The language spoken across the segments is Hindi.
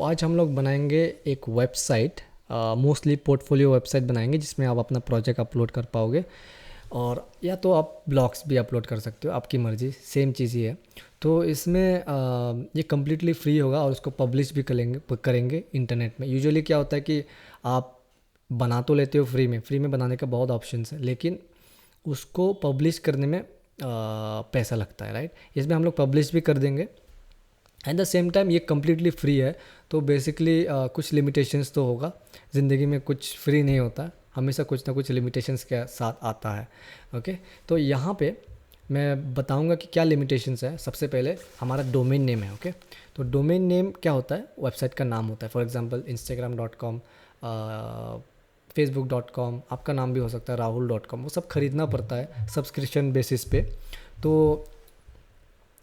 आज हम लोग बनाएंगे एक वेबसाइट, मोस्टली पोर्टफोलियो वेबसाइट बनाएंगे जिसमें आप अपना प्रोजेक्ट अपलोड कर पाओगे। और या तो आप ब्लॉग्स भी अपलोड कर सकते हो, आपकी मर्ज़ी, सेम चीज़ ही है। तो इसमें ये कम्प्लीटली फ्री होगा और उसको पब्लिश भी करेंगे करेंगे इंटरनेट में। यूजुअली क्या होता है कि आप बना तो लेते हो फ्री में बनाने का बहुत ऑप्शंस है, लेकिन उसको पब्लिश करने में पैसा लगता है, राइट। इसमें हम लोग पब्लिश भी कर देंगे, एट द सेम टाइम ये कम्प्लीटली फ्री है। तो बेसिकली कुछ लिमिटेशंस तो होगा, ज़िंदगी में कुछ फ्री नहीं होता, हमेशा कुछ ना कुछ लिमिटेशंस के साथ आता है। ओके, तो यहाँ पे मैं बताऊंगा कि क्या लिमिटेशंस है। सबसे पहले हमारा डोमेन नेम है। ओके, तो डोमेन नेम क्या होता है? वेबसाइट का नाम होता है। फॉर एग्जांपल instagram.com, facebook.com, आपका नाम भी हो सकता है rahul.com। वो सब खरीदना पड़ता है सब्सक्रिप्शन बेसिस पे। तो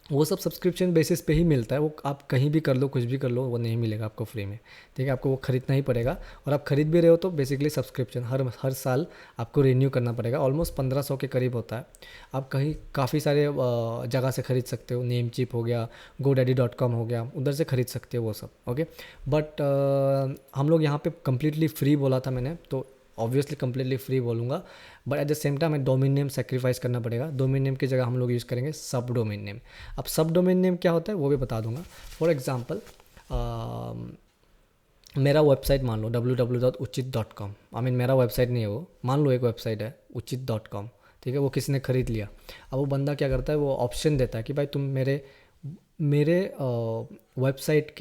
वो सब सब्सक्रिप्शन बेसिस पे ही मिलता है। वो आप कहीं भी कर लो, कुछ भी कर लो, वो नहीं मिलेगा आपको फ्री में, ठीक है। आपको वो ख़रीदना ही पड़ेगा। और आप खरीद भी रहे हो तो बेसिकली सब्सक्रिप्शन हर साल आपको रिन्यू करना पड़ेगा। ऑलमोस्ट 1500 के करीब होता है। आप कहीं काफ़ी सारे जगह से ख़रीद सकते हो। नेमचिप हो गया, godaddy.com हो गया, उधर से ख़रीद सकते हो वो सब। ओके, बट हम लोग यहाँ पे कम्प्लीटली फ्री बोला था मैंने, तो ऑब्वियसली कम्प्लीटली फ्री बोलूँगा, but at the same time domain name sacrifice करना पड़ेगा। डोमेन नेम की जगह हम लोग यूज़ करेंगे सब डोमेन नेम। अब सब डोमेन नेम क्या होता है वो भी बता दूंगा। फॉर एग्जांपल मेरा वेबसाइट मान लो www.uchit.com, आई मीन मेरा वेबसाइट नहीं है वो, मान लो एक वेबसाइट है uchit.com, ठीक है। वो किसी ने ख़रीद लिया। अब वो बंदा क्या करता है, वो ऑप्शन देता है कि भाई तुम मेरे मेरे वेबसाइट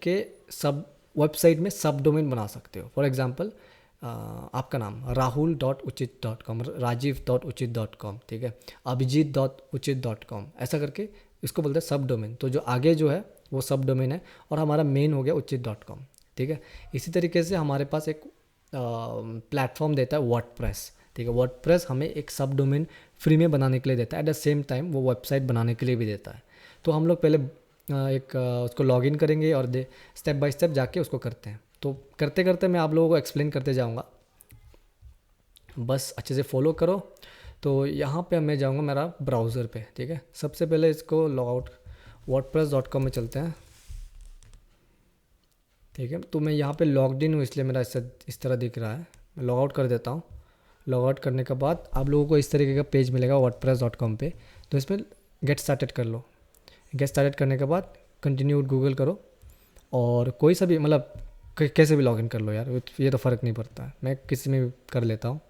के सब वेबसाइट में सब डोमेन बना सकते हो। फॉर एग्जांपल आपका नाम rahul.uchit.com, rajiv.uchit.com, ठीक है, abhijit.uchit.com, ऐसा करके इसको बोलते हैं सब डोमेन। तो जो आगे जो है वो सब डोमेन है और हमारा मेन हो गया uchit.com, ठीक है। इसी तरीके से हमारे पास एक प्लेटफॉर्म देता है वर्डप्रेस, ठीक है। वर्डप्रेस हमें एक सब डोमेन फ्री में बनाने के लिए देता है, एट द सेम टाइम वो वेबसाइट बनाने के लिए भी देता है। तो हम लोग पहले उसको लॉगिन करेंगे और स्टेप बाय स्टेप जाके उसको करते हैं। तो करते करते मैं आप लोगों को एक्सप्लेन करते जाऊंगा, बस अच्छे से फॉलो करो। तो यहाँ पे मैं जाऊँगा मेरा ब्राउज़र पे, ठीक है। सबसे पहले इसको लॉग आउट wordpress.com में चलते हैं, ठीक है। तो मैं यहाँ पे लॉग्ड इन हूँ, इसलिए मेरा इस तरह दिख रहा है। मैं लॉग आउट कर देता हूँ। लॉग आउट करने के बाद आप लोगों को इस तरीके का पेज मिलेगा wordpress.com पे। तो इसमें गेट स्टार्टेड कर लो। गेट स्टार्टेड करने के बाद कंटिन्यू गूगल करो और कोई सा भी, मतलब कैसे भी लॉगिन कर लो यार, ये तो फ़र्क नहीं पड़ता है। मैं किसी में भी कर लेता हूँ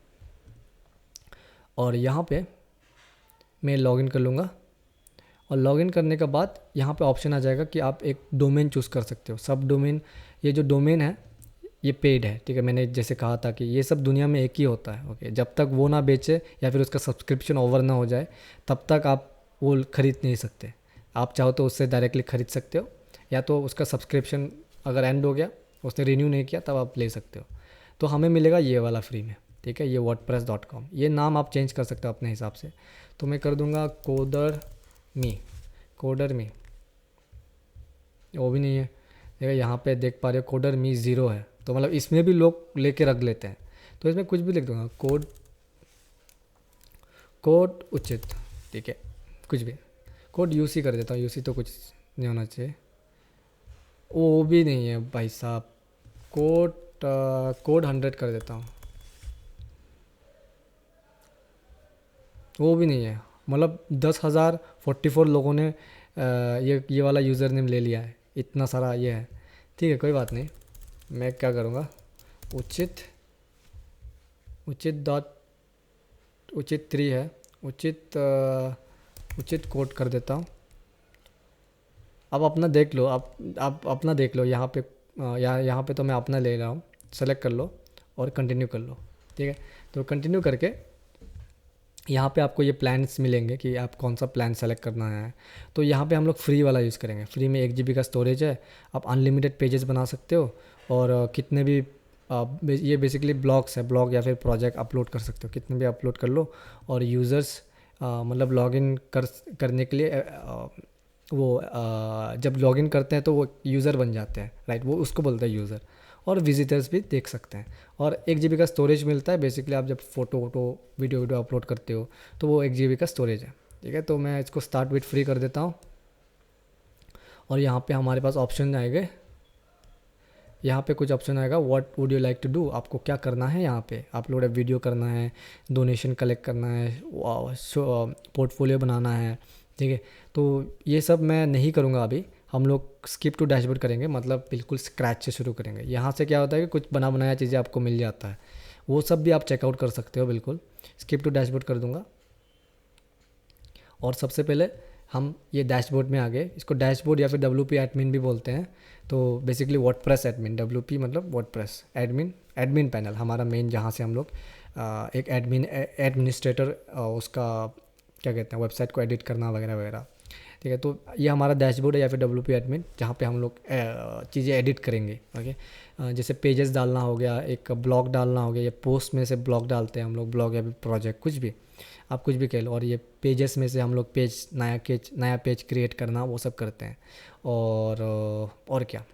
और यहाँ पे मैं लॉगिन कर लूँगा। और लॉगिन करने के बाद यहाँ पे ऑप्शन आ जाएगा कि आप एक डोमेन चूज़ कर सकते हो, सब डोमेन। ये जो डोमेन है ये पेड है, ठीक है। मैंने जैसे कहा था कि ये सब दुनिया में एक ही होता है। ओके, जब तक वो ना बेचे या फिर उसका सब्सक्रिप्शन ओवर ना हो जाए तब तक आप वो ख़रीद नहीं सकते। आप चाहो तो उससे डायरेक्टली ख़रीद सकते हो, या तो उसका सब्सक्रिप्शन अगर एंड हो गया, उसने रिन्यू नहीं किया, तब आप ले सकते हो। तो हमें मिलेगा ये वाला फ्री में, ठीक है। ये wordpress.com, ये नाम आप चेंज कर सकते हो अपने हिसाब से। तो मैं कर दूंगा कोडर मी, वो भी नहीं है, देखो यहाँ पे देख पा रहे हो कोडर मी 0 है। तो मतलब इसमें भी लोग लेके रख लेते हैं, तो इसमें कुछ भी लिख दूंगा, कोड उचित, ठीक है। कुछ भी कोड यूसी कर देता हूँ, यूसी तो कुछ नहीं होना चाहिए, वो भी नहीं है भाई साहब। कोड 100 कर देता हूँ, वो भी नहीं है। मतलब 10,044 लोगों ने ये वाला यूज़र नेम ले लिया है, इतना सारा ये है, ठीक है। कोई बात नहीं, मैं क्या करूँगा, उचित डॉट उचित 3 है, उचित कोड कर देता हूँ। अब अपना देख लो, आप अपना देख लो। यहाँ पे यहाँ पे तो मैं अपना ले रहा हूँ, सेलेक्ट कर लो और कंटिन्यू कर लो, ठीक है। तो कंटिन्यू करके यहाँ पे आपको ये प्लान्स मिलेंगे कि आप कौन सा प्लान सेलेक्ट करना है। तो यहाँ पे हम लोग फ्री वाला यूज़ करेंगे। फ्री में 1 GB का स्टोरेज है, आप अनलिमिटेड पेजेस बना सकते हो और कितने भी ये बेसिकली ब्लॉग्स है, ब्लॉग या फिर प्रोजेक्ट अपलोड कर सकते हो, कितने भी अपलोड कर लो। और यूज़र्स मतलब लॉगिन करने के लिए जब लॉगिन करते हैं तो वो यूज़र बन जाते हैं, राइट, वो उसको बोलते हैं यूज़र। और विजिटर्स भी देख सकते हैं। और 1 GB का स्टोरेज मिलता है। बेसिकली आप जब फ़ोटो वीडियो अपलोड करते हो तो वो 1 GB का स्टोरेज है, ठीक है। तो मैं इसको स्टार्ट विथ फ्री कर देता हूँ और यहाँ पे हमारे पास ऑप्शन आएंगे, यहाँ पे कुछ ऑप्शन आएगा what would you like to do, आपको क्या करना है, यहाँ पे अपलोड वीडियो करना है, डोनेशन कलेक्ट करना है, पोर्टफोलियो बनाना है, ठीक है। तो ये सब मैं नहीं करूँगा अभी, हम लोग स्किप टू डैशबोर्ड करेंगे, मतलब बिल्कुल स्क्रैच से शुरू करेंगे। यहाँ से क्या होता है कि कुछ बना बनाया चीज़ें आपको मिल जाता है, वो सब भी आप चेकआउट कर सकते हो। बिल्कुल स्किप टू डैशबोर्ड कर दूँगा। और सबसे पहले हम ये डैशबोर्ड में आ गए, इसको डैशबोर्ड या फिर WP एडमिन भी बोलते हैं। तो बेसिकली वर्डप्रेस एडमिन, WP मतलब वर्डप्रेस एडमिन, एडमिन पैनल हमारा मेन, जहाँ से हम लोग एक एडमिनिस्ट्रेटर उसका क्या कहते हैं, वेबसाइट को एडिट करना वगैरह वगैरह, ठीक है। तो ये हमारा डैशबोर्ड है या फिर WP एडमिन, जहाँ पे हम लोग चीज़ें एडिट करेंगे। ओके, जैसे पेजेस डालना हो गया, एक ब्लॉग डालना हो गया, या पोस्ट में से ब्लॉग डालते हैं हम लोग, ब्लॉग या फिर प्रोजेक्ट, कुछ भी आप कुछ भी कह लो। और ये पेजेस में से हम लोग पेज नया पेज क्रिएट करना, वो सब करते हैं। और क्या,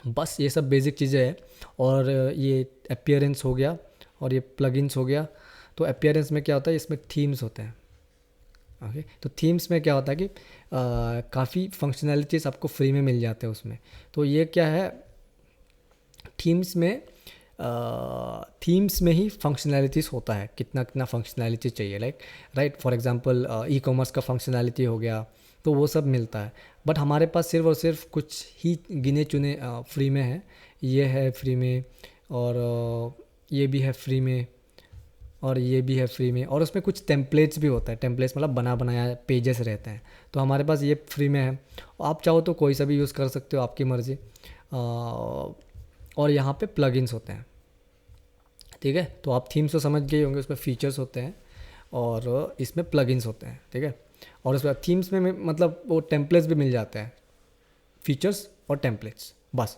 बस ये सब बेसिक चीज़ें हैं। और ये अपीयरेंस हो गया और ये प्लगइन्स हो गया। तो अपीयरेंस में क्या होता है, इसमें थीम्स होते हैं। ओके, तो थीम्स में क्या होता है कि काफ़ी फंक्शनैलिटीज़ आपको फ्री में मिल जाते हैं उसमें। तो ये क्या है, थीम्स में ही फंक्शनैलिटीज़ होता है, कितना कितना फंक्शनैलिटी चाहिए, राइट। फॉर एग्जांपल ई-कॉमर्स का फंक्शनैलिटी हो गया, तो वो सब मिलता है। बट हमारे पास सिर्फ और सिर्फ कुछ ही गिने चुने फ्री में है। ये है फ्री में, और ये भी है फ्री में, और ये भी है फ्री में। और उसमें कुछ टेम्पलेट्स भी होता है, टेम्पलेट्स मतलब बना बनाया पेजेस रहते हैं। तो हमारे पास ये फ्री में है, आप चाहो तो कोई सा भी यूज़ कर सकते हो, आपकी मर्ज़ी। और यहाँ पे प्लगइन्स होते हैं, ठीक है। तो आप थीम्स तो समझ गए होंगे, उसमें फीचर्स होते हैं और इसमें प्लगइन्स होते हैं, ठीक है। और उसमें थीम्स में मतलब वो टेम्पलेट्स भी मिल जाते हैं, फीचर्स और टेम्पलेट्स, बस।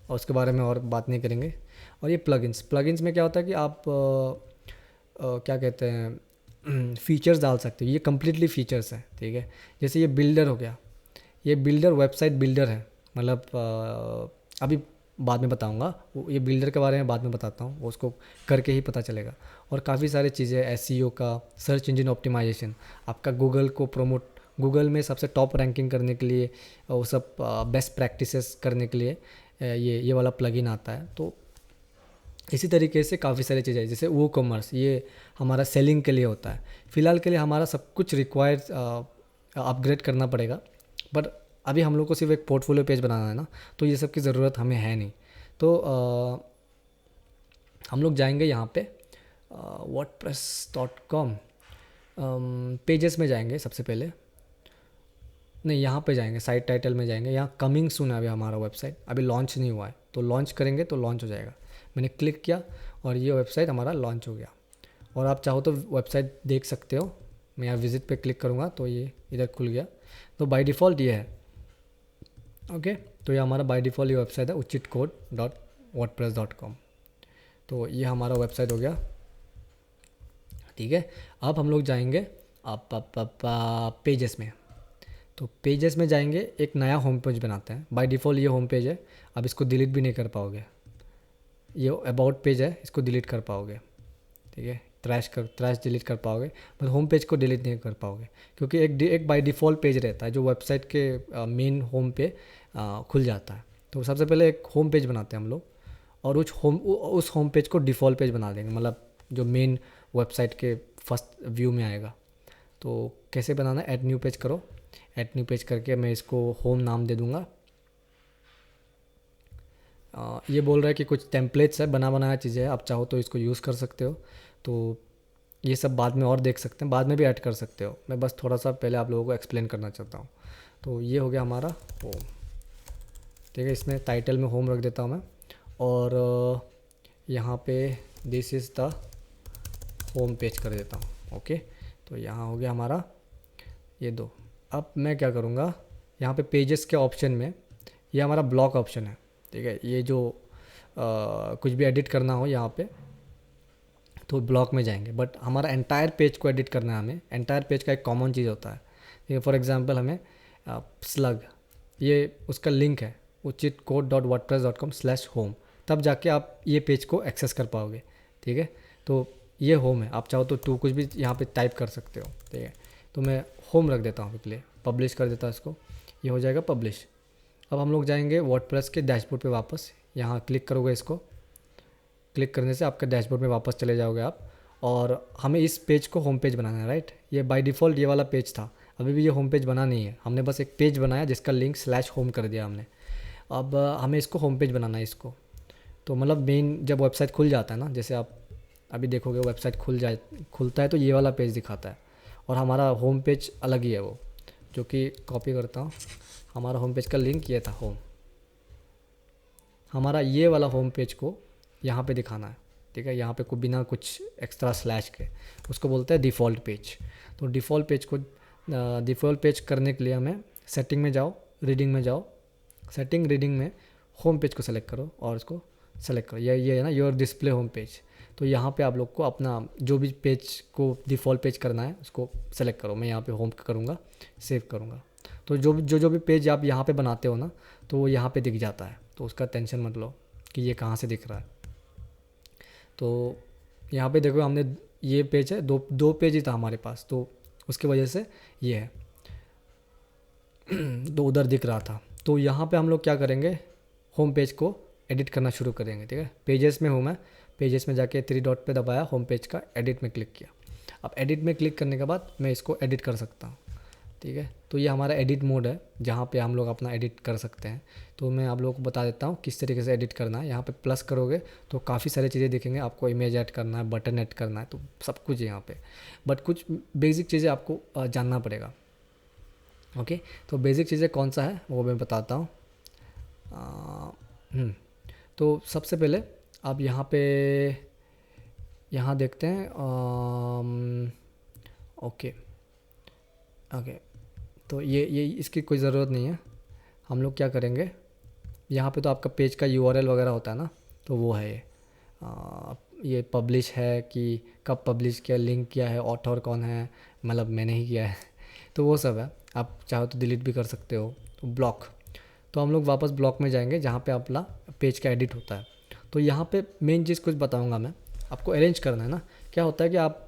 और उसके बारे में और बात नहीं करेंगे। और ये प्लगइन्स में क्या होता है कि आप क्या कहते हैं, फीचर्स डाल सकते हो। ये कम्प्लीटली फीचर्स हैं, ठीक है। जैसे ये बिल्डर हो गया, ये बिल्डर वेबसाइट बिल्डर है, मतलब अभी बाद में बताऊंगा, ये बिल्डर के बारे में बाद में बताता हूँ, उसको करके ही पता चलेगा। और काफ़ी सारी चीज़ें, एसईओ का, सर्च इंजन ऑप्टिमाइजेशन, आपका गूगल को प्रमोट, गूगल में सबसे टॉप रैंकिंग करने के लिए, वो सब बेस्ट प्रैक्टिसेस करने के लिए ये वाला प्लगइन आता है। तो इसी तरीके से काफ़ी सारी चीज़ें, जैसे वो कॉमर्स, ये हमारा सेलिंग के लिए होता है। फ़िलहाल के लिए हमारा सब कुछ रिक्वायर्ड अपग्रेड करना पड़ेगा, बट अभी हम लोग को सिर्फ एक पोर्टफोलियो पेज बनाना है ना, तो ये सब की ज़रूरत हमें है नहीं। तो हम लोग जाएंगे यहाँ पे wordpress.com, पेजेस में जाएंगे सबसे पहले, नहीं यहाँ पे जाएंगे, साइट टाइटल में जाएंगे। यहाँ कमिंग सून है अभी हमारा वेबसाइट, अभी लॉन्च नहीं हुआ है, तो लॉन्च करेंगे तो लॉन्च हो जाएगा। मैंने क्लिक किया और ये वेबसाइट हमारा लॉन्च हो गया। और आप चाहो तो वेबसाइट देख सकते हो, मैं यहाँ विजिट पे क्लिक करूँगा तो ये इधर खुल गया। तो बाय डिफ़ॉल्ट ये है, ओके। तो ये हमारा बाय डिफ़ॉल्ट ये वेबसाइट है, uchitcode.wordpress.com। तो ये हमारा वेबसाइट हो गया, ठीक है। अब हम लोग जाएंगे पेजेस में। तो पेजेस में जाएंगे, एक नया होम पेज बनाते हैं। बाय डिफ़ॉल्ट ये होम पेज है, अब इसको डिलीट भी नहीं कर पाओगे। ये अबाउट पेज है, इसको डिलीट कर पाओगे, ठीक है। ट्रैश डिलीट कर पाओगे, पर होम पेज को डिलीट नहीं कर पाओगे, क्योंकि एक बाय डिफ़ॉल्ट पेज रहता है जो वेबसाइट के मेन होम पे खुल जाता है। तो सबसे पहले एक होम पेज बनाते हैं हम लोग, और उस होम पेज को डिफ़ॉल्ट पेज बना देंगे, मतलब जो मेन वेबसाइट के फर्स्ट व्यू में आएगा। तो कैसे बनाना है, ऐड न्यू पेज करो, ऐड न्यू पेज करके मैं इसको होम नाम दे दूँगा। ये बोल रहा है कि कुछ टेम्पलेट्स है, बना बनाया चीज़ें है, आप चाहो तो इसको यूज़ कर सकते हो। तो ये सब बाद में और देख सकते हैं, बाद में भी ऐड कर सकते हो, मैं बस थोड़ा सा पहले आप लोगों को एक्सप्लेन करना चाहता हूँ। तो ये हो गया हमारा होम, ठीक है। इसमें टाइटल में होम रख देता हूँ मैं, और यहाँ पे this is the home page कर देता हूँ, ओके। तो यहाँ हो गया हमारा ये दो। अब मैं क्या करूँगा, यहाँ पे पेजेस के ऑप्शन में ये हमारा ब्लॉक ऑप्शन है, ठीक है। ये जो कुछ भी एडिट करना हो यहाँ पे तो ब्लॉक में जाएंगे, बट हमारा एंटायर पेज को एडिट करना है हमें। एंटायर पेज का एक कॉमन चीज़ होता है, ठीक है। फॉर एग्जांपल हमें स्लग, ये उसका लिंक है uchitcode.wordpress.com/home, तब जाके आप ये पेज को एक्सेस कर पाओगे, ठीक है। तो ये होम है, आप चाहो तो कुछ भी यहाँ पे टाइप कर सकते हो, ठीक है। तो मैं होम रख देता हूँ, के लिए पब्लिश कर देता हूँ इसको। ये हो जाएगा पब्लिश। अब हम लोग जाएंगे वर्डप्रेस के डैशबोर्ड पे वापस, यहाँ क्लिक करोगे, इसको क्लिक करने से आपके डैशबोर्ड में वापस चले जाओगे आप। और हमें इस पेज को होम पेज बनाना है, राइट। ये बाय डिफ़ॉल्ट ये वाला पेज था, अभी भी ये होम पेज बना नहीं है, हमने बस एक पेज बनाया जिसका लिंक /home कर दिया हमने। अब हमें इसको होम पेज बनाना है इसको। तो मतलब मेन जब वेबसाइट खुल जाता है ना, जैसे आप अभी देखोगे वेबसाइट खुलता है तो ये वाला पेज दिखाता है, और हमारा होम पेज अलग ही है वो, जो कि कॉपी करता हूँ। हमारा होम पेज का लिंक ये था होम, हमारा ये वाला होम पेज को यहाँ पे दिखाना है, ठीक है। यहाँ पे को बिना कुछ एक्स्ट्रा स्लैश के, उसको बोलते हैं डिफ़ॉल्ट पेज। तो डिफ़ॉल्ट पेज करने के लिए हमें सेटिंग में जाओ, रीडिंग में जाओ, रीडिंग में होम पेज को सेलेक्ट करो और इसको सेलेक्ट करो। ये है ना योर डिस्प्ले होम पेज। तो यहाँ पे आप लोग को अपना जो भी पेज को डिफ़ॉल्ट पेज करना है उसको सेलेक्ट करो। मैं यहाँ पे होम करूँगा, सेव करूँगा। तो जो भी पेज आप यहाँ पे बनाते हो ना, तो वो यहाँ पे दिख जाता है, तो उसका टेंशन मत लो कि ये कहाँ से दिख रहा है। तो यहाँ पे देखो हमने ये पेज है, दो पेज ही था हमारे पास, तो उसकी वजह से ये है तो उधर दिख रहा था। तो यहाँ पे हम लोग क्या करेंगे, होम पेज को एडिट करना शुरू करेंगे, ठीक है। पेजेस में हूँ मैं, पेजेस में जाके 3 डॉट पे दबाया, होम पेज का एडिट में क्लिक किया। अब एडिट में क्लिक करने के बाद मैं इसको एडिट कर सकता हूँ, ठीक है। तो ये हमारा एडिट मोड है जहाँ पे हम लोग अपना एडिट कर सकते हैं। तो मैं आप लोगों को बता देता हूँ किस तरीके से एडिट करना है। यहाँ पे प्लस करोगे तो काफ़ी सारी चीज़ें दिखेंगे, आपको इमेज ऐड करना है, बटन ऐड करना है, तो सब कुछ है यहाँ पे। बट कुछ बेसिक चीज़ें आपको जानना पड़ेगा, ओके। तो बेसिक चीज़ें कौन सा है वो मैं बताता हूँ। तो सबसे पहले आप यहाँ देखते हैं, ओके ओके। तो ये इसकी कोई ज़रूरत नहीं है। हम लोग क्या करेंगे, यहाँ पे तो आपका पेज का यूआरएल वगैरह होता है ना, तो वो है ये पब्लिश है कि कब पब्लिश किया, लिंक किया है, ऑथर कौन है, मतलब मैंने ही किया है तो वो सब है। आप चाहो तो डिलीट भी कर सकते हो। तो ब्लॉक, तो हम लोग वापस ब्लॉक में जाएंगे जहाँ पे अपना पेज का एडिट होता है। तो यहाँ पे मेन चीज़ कुछ बताऊँगा मैं, आपको अरेंज करना है ना। क्या होता है कि आप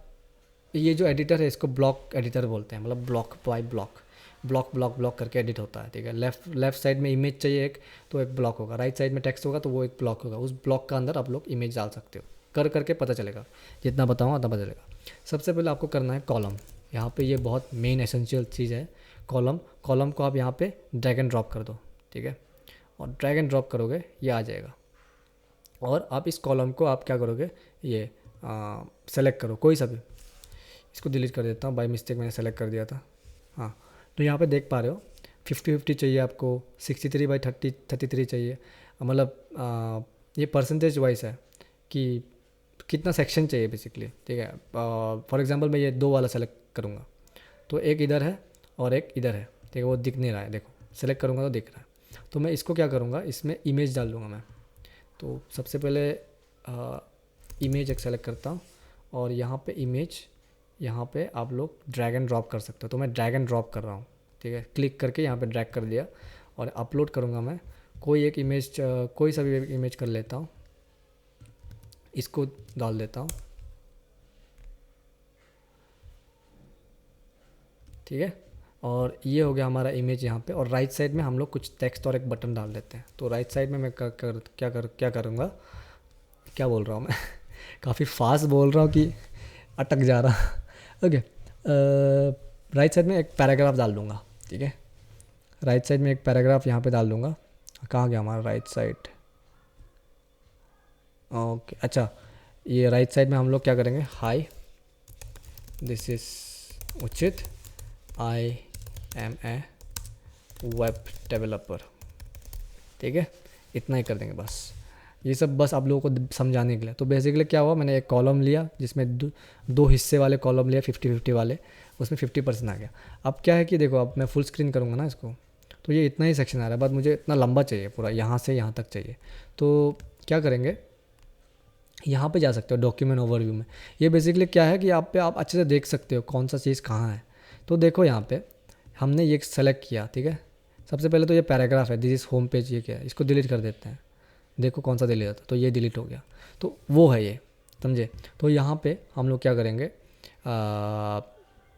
ये जो एडिटर है इसको ब्लॉक एडिटर बोलते हैं, मतलब ब्लॉक बाय ब्लॉक करके एडिट होता है, ठीक है। लेफ्ट साइड में इमेज चाहिए एक, तो एक ब्लॉक होगा, राइट साइड में टेक्स्ट होगा तो वो एक ब्लॉक होगा। उस ब्लॉक का अंदर आप लोग इमेज डाल सकते हो, करके पता चलेगा, जितना बताऊँगा उतना पता चलेगा। सबसे पहले आपको करना है कॉलम। यहाँ पे ये बहुत मेन एसेंशियल चीज़ है, कॉलम को आप यहाँ पे ड्रैग एंड ड्रॉप कर दो, ठीक है। और ड्रैग एंड ड्रॉप करोगे ये आ जाएगा, और आप इस कॉलम को आप क्या करोगे, ये सेलेक्ट करो कोई सा भी। इसको डिलीट कर देता हूँ, बाय मिस्टेक मैंने सेलेक्ट कर दिया था। हाँ, तो यहाँ पे देख पा रहे हो 50-50 चाहिए आपको, 63/33 चाहिए। मतलब ये परसेंटेज वाइज है कि कितना सेक्शन चाहिए बेसिकली, ठीक है। फॉर एग्जांपल मैं ये 2 वाला सेलेक्ट करूँगा, तो एक इधर है और एक इधर है, ठीक है। वो दिख नहीं रहा है, देखो सेलेक्ट करूँगा तो दिख रहा है। तो मैं इसको क्या करूँगा, इसमें इमेज डाल दूँगा मैं। तो सबसे पहले इमेज एक सेलेक्ट करता हूँ, और यहाँ पे इमेज, यहाँ पे आप लोग ड्रैग एंड ड्रॉप कर सकते हो। तो मैं ड्रैग एंड ड्रॉप कर रहा हूँ, ठीक है। क्लिक करके यहाँ पे ड्रैग कर दिया, और अपलोड करूँगा मैं। कोई एक इमेज, कोई सा भी इमेज कर लेता हूँ, इसको डाल देता हूँ, ठीक है। और ये हो गया हमारा इमेज यहाँ पे। और राइट साइड में हम लोग कुछ टेक्स्ट और एक बटन डाल देते हैं। तो राइट साइड में मैं क्या करूँगा, क्या बोल रहा हूँ मैं काफ़ी फास्ट बोल रहा हूँ कि अटक जा रहा ओके। राइट साइड में एक पैराग्राफ डाल दूँगा, ठीक है। राइट साइड में एक पैराग्राफ यहाँ पे डाल दूँगा। कहाँ गया हमारा राइट साइड, ओके अच्छा। ये राइट साइड में हम लोग क्या करेंगे, हाय this is Uchit, I am a web developer, ठीक है। इतना ही कर देंगे बस, ये सब बस आप लोगों को समझाने के लिए। तो बेसिकली क्या हुआ, मैंने एक कॉलम लिया जिसमें दो हिस्से वाले कॉलम लिया, 50-50 वाले, उसमें 50% आ गया। अब क्या है कि देखो, अब मैं फुल स्क्रीन करूँगा ना इसको, तो ये इतना ही सेक्शन आ रहा है, बट मुझे इतना लंबा चाहिए, पूरा यहाँ से यहाँ तक चाहिए। तो क्या करेंगे, यहाँ पे जा सकते हो डॉक्यूमेंट ओवरव्यू में। ये बेसिकली क्या है कि आप अच्छे से देख सकते हो कौन सा चीज़ कहाँ है। तो देखो यहाँ पे हमने ये सेलेक्ट किया, ठीक है। सबसे पहले तो ये पैराग्राफ है, दिस इज़ होम पेज, ये क्या है, इसको डिलीट कर देते हैं। देखो कौन सा डिलीट होता है, तो ये डिलीट हो गया, तो वो है ये, समझे। तो यहाँ पे हम लोग क्या करेंगे,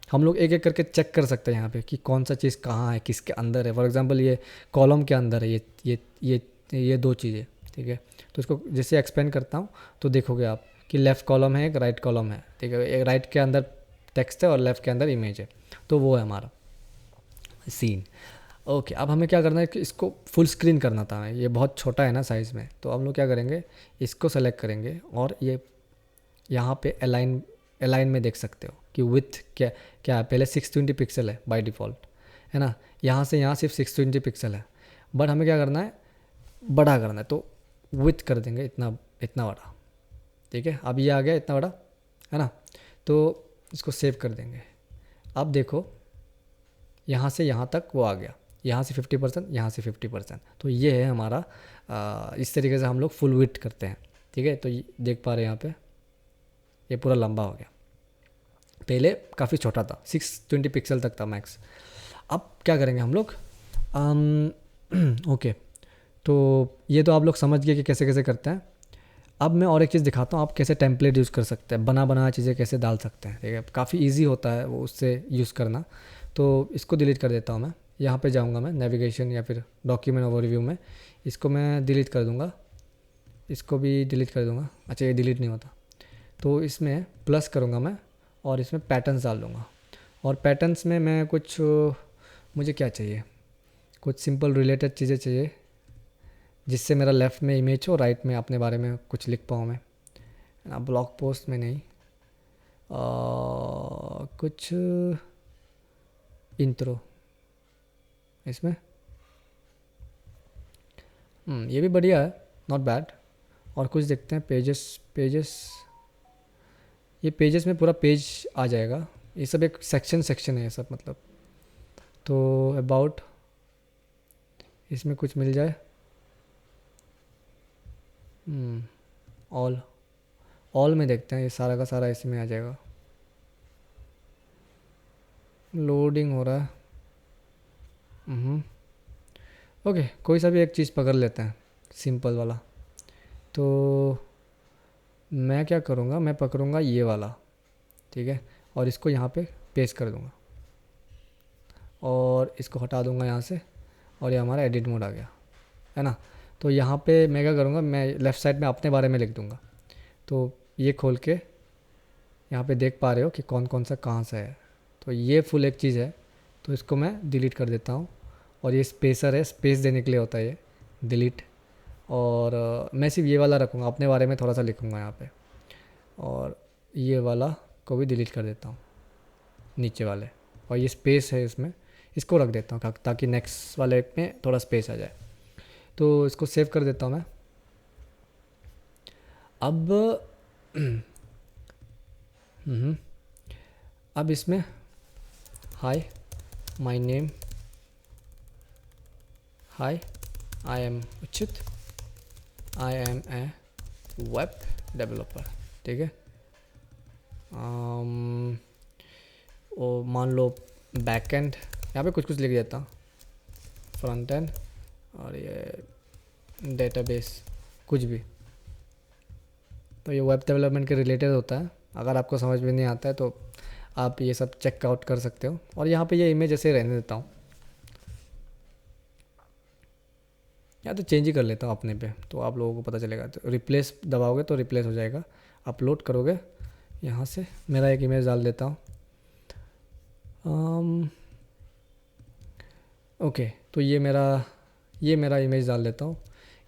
हम लोग एक एक करके चेक कर सकते हैं यहाँ पे कि कौन सा चीज़ कहाँ है, किसके अंदर है। फॉर एग्जांपल ये कॉलम के अंदर है, ये दो चीज़ें, ठीक है। तो इसको जैसे एक्सप्लेन करता हूँ तो देखोगे आप कि लेफ़्ट कॉलम है, एक राइट कॉलम है, ठीक है। एक राइट के अंदर टेक्स्ट है और लेफ़्ट के अंदर इमेज है, तो वो है हमारा सीन। ओके, अब हमें क्या करना है कि इसको फुल स्क्रीन करना था, ये बहुत छोटा है ना साइज़ में। तो हम लोग क्या करेंगे, इसको सेलेक्ट करेंगे और ये यहाँ पे अलाइन में देख सकते हो कि विथ क्या क्या है। पहले 620 पिक्सल है बाय डिफ़ॉल्ट, है ना। यहाँ से यहाँ सिर्फ 620 पिक्सल है, बट हमें क्या करना है, बड़ा करना है। तो विथ कर देंगे इतना इतना बड़ा, ठीक है। अब ये आ गया इतना बड़ा, है ना। तो इसको सेव कर देंगे। अब देखो यहाँ से यहाँ तक वो आ गया, यहाँ से 50%, यहाँ से 50%। तो ये है हमारा इस तरीके से हम लोग फुल विड्थ करते हैं, ठीक है। तो देख पा रहे हैं यहाँ पे ये पूरा लंबा हो गया, पहले काफ़ी छोटा था, 620 पिक्सल तक था मैक्स। अब क्या करेंगे हम लोग, ओके, तो ये तो आप लोग समझ गए कि कैसे कैसे करते हैं। अब मैं और एक चीज़ दिखाता हूँ, आप कैसे टेम्पलेट यूज़ कर सकते हैं, बना चीज़ें कैसे डाल सकते हैं, ठीक है। काफ़ी इजी होता है वो उससे यूज़ करना। तो इसको डिलीट कर देता हूँ मैं, यहाँ पे जाऊँगा मैं नेविगेशन या फिर डॉक्यूमेंट ओवरव्यू में, इसको मैं डिलीट कर दूँगा, इसको भी डिलीट कर दूँगा। अच्छा, ये डिलीट नहीं होता, तो इसमें प्लस करूँगा मैं और इसमें पैटर्न्स डाल दूँगा। और पैटर्न्स में मैं कुछ, मुझे क्या चाहिए, कुछ सिंपल रिलेटेड चीज़ें चाहिए जिससे मेरा लेफ़्ट में इमेज हो, राइट में अपने बारे में कुछ लिख पाऊँ मैं, है ना। ब्लॉग पोस्ट में नहीं, कुछ इंट्रो इसमें, ये भी बढ़िया है, नॉट बैड। और कुछ देखते हैं, पेजेस ये पेजेस में पूरा पेज आ जाएगा, ये सब एक सेक्शन है ये सब, मतलब। तो अबाउट इसमें कुछ मिल जाए, ऑल में देखते हैं, ये सारा का सारा इसमें आ जाएगा। लोडिंग हो रहा है। ओके, कोई सा भी एक चीज़ पकड़ लेते हैं, सिंपल वाला। तो मैं क्या करूँगा, मैं पकड़ूँगा ये वाला, ठीक है। और इसको यहाँ पे पेस्ट कर दूँगा और इसको हटा दूँगा यहाँ से, और ये हमारा एडिट मोड आ गया, है ना। तो यहाँ पे मैं क्या करूँगा, मैं लेफ़्ट साइड में अपने बारे में लिख दूँगा। तो ये खोल के यहाँ पे देख पा रहे हो कि कौन कौन सा कहाँ से है। तो ये फुल एक चीज़ है, तो इसको मैं डिलीट कर देता हूँ। और ये स्पेसर है, स्पेस देने के लिए होता है ये डिलीट। और मैं सिर्फ ये वाला रखूँगा, अपने बारे में थोड़ा सा लिखूँगा यहाँ पे। और ये वाला को भी डिलीट कर देता हूँ, नीचे वाले। और ये स्पेस है इसमें, इसको रख देता हूँ ताकि नेक्स्ट वाले में थोड़ा स्पेस आ जाए। तो इसको सेव कर देता हूँ मैं। अब अब इसमें hi my name, hi I am Uchit, I am a web developer, ठीक है। वो मान लो बैक एंड, यहाँ पे कुछ कुछ लिख देता हूँ, फ्रंट एंड, और ये डेटाबेस, कुछ भी। तो ये वेब डेवलपमेंट के रिलेटेड होता है। अगर आपको समझ में नहीं आता है तो आप ये सब चेकआउट कर सकते हो। और यहाँ पे ये इमेज ऐसे रहने देता हूँ, या तो चेंज ही कर लेता हूँ अपने पे, तो आप लोगों को पता चलेगा। तो रिप्लेस दबाओगे तो रिप्लेस हो जाएगा। अपलोड करोगे यहाँ से, मेरा एक इमेज डाल देता हूँ। ओके, तो ये मेरा इमेज डाल देता हूँ।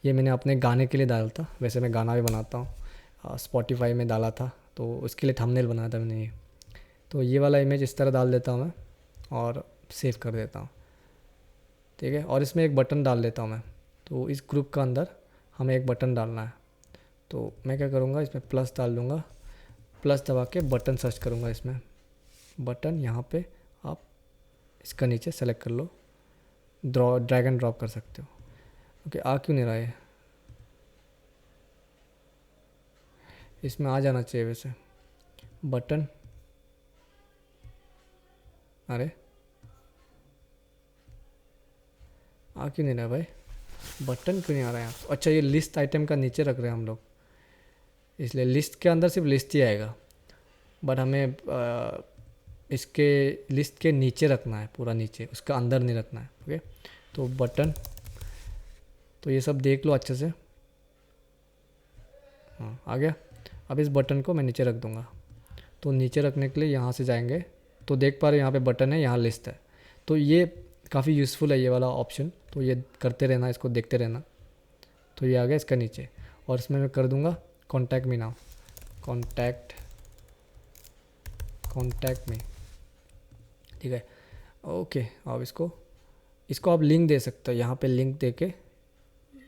ये मैंने अपने गाने के लिए डाला था, वैसे मैं गाना भी बनाता हूँ, स्पॉटिफाई में डाला था, तो उसके लिए थंबनेल बनाया था मैंने ये। तो ये वाला इमेज इस तरह डाल देता हूँ मैं और सेव कर देता हूँ, ठीक है। और इसमें एक बटन डाल देता हूँ मैं। तो इस ग्रुप का अंदर हमें एक बटन डालना है, तो मैं क्या करूँगा, इसमें प्लस डाल दूँगा, प्लस दबा के बटन सर्च करूँगा। इसमें बटन यहाँ पे आप इसका नीचे सेलेक्ट कर लो, ड्रैग एंड ड्रॉप कर सकते हो। ओके, आ क्यों नहीं रहा है, इसमें आ जाना चाहिए वैसे बटन। अरे आ क्यों नहीं रहा भाई, बटन क्यों नहीं आ रहा है यहाँ? अच्छा, ये लिस्ट आइटम का नीचे रख रहे हैं हम लोग, इसलिए लिस्ट के अंदर सिर्फ लिस्ट ही आएगा। बट हमें इसके लिस्ट के नीचे रखना है, पूरा नीचे, उसका अंदर नहीं रखना है। ओके, तो बटन, तो ये सब देख लो अच्छे से। हाँ आ गया। अब इस बटन को मैं नीचे रख दूँगा। तो नीचे रखने के लिए यहाँ से जाएंगे तो देख पा रहे हो यहाँ पे बटन है, यहाँ लिस्ट है। तो ये काफ़ी यूज़फुल है ये वाला ऑप्शन, तो ये करते रहना, इसको देखते रहना। तो ये आ गया इसका नीचे, और इसमें मैं कर दूँगा contact me now, contact me, ठीक है। ओके, अब इसको आप लिंक दे सकते हो, यहाँ पे लिंक दे के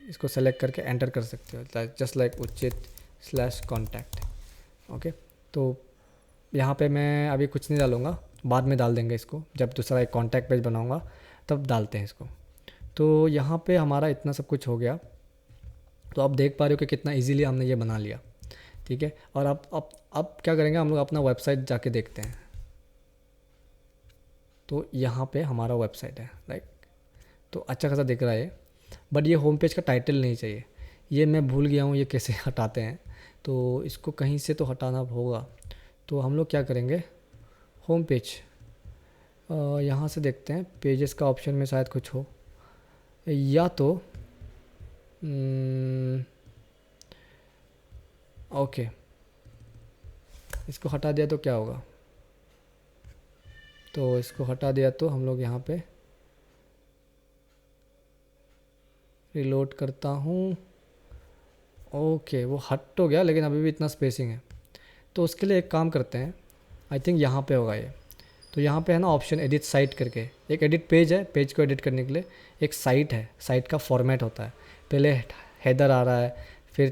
इसको सेलेक्ट करके एंटर कर सकते हो, जस्ट लाइक उचित/कॉन्टैक्ट। ओके, तो यहाँ पे मैं अभी कुछ नहीं डालूँगा, बाद में डाल देंगे इसको, जब दूसरा एक कॉन्टैक्ट पेज बनाऊँगा तब डालते हैं इसको। तो यहाँ पे हमारा इतना सब कुछ हो गया। तो आप देख पा रहे हो कि कितना इजीली हमने ये बना लिया, ठीक है। और अब क्या करेंगे, हम लोग अपना वेबसाइट जाके देखते हैं। तो यहाँ पे हमारा वेबसाइट है, लाइक, तो अच्छा खासा दिख रहा है, बट ये होम पेज का टाइटल नहीं चाहिए। ये मैं भूल गया हूँ ये कैसे हटाते हैं, तो इसको कहीं से तो हटाना होगा। तो हम लोग क्या करेंगे, होम पेज, यहाँ से देखते हैं, पेजेस का ऑप्शन में शायद कुछ हो, या तो ओके, इसको हटा दिया तो क्या होगा, तो इसको हटा दिया तो हम लोग यहाँ पे रिलोड करता हूँ। ओके, वो हट तो गया, लेकिन अभी भी इतना स्पेसिंग है। तो उसके लिए एक काम करते हैं, आई थिंक यहाँ पे होगा ये। तो यहाँ पे है ना ऑप्शन एडिट साइट करके, एक एडिट पेज है, पेज को एडिट करने के लिए एक साइट है, साइट का फॉर्मेट होता है। पहले हेडर आ रहा है, फिर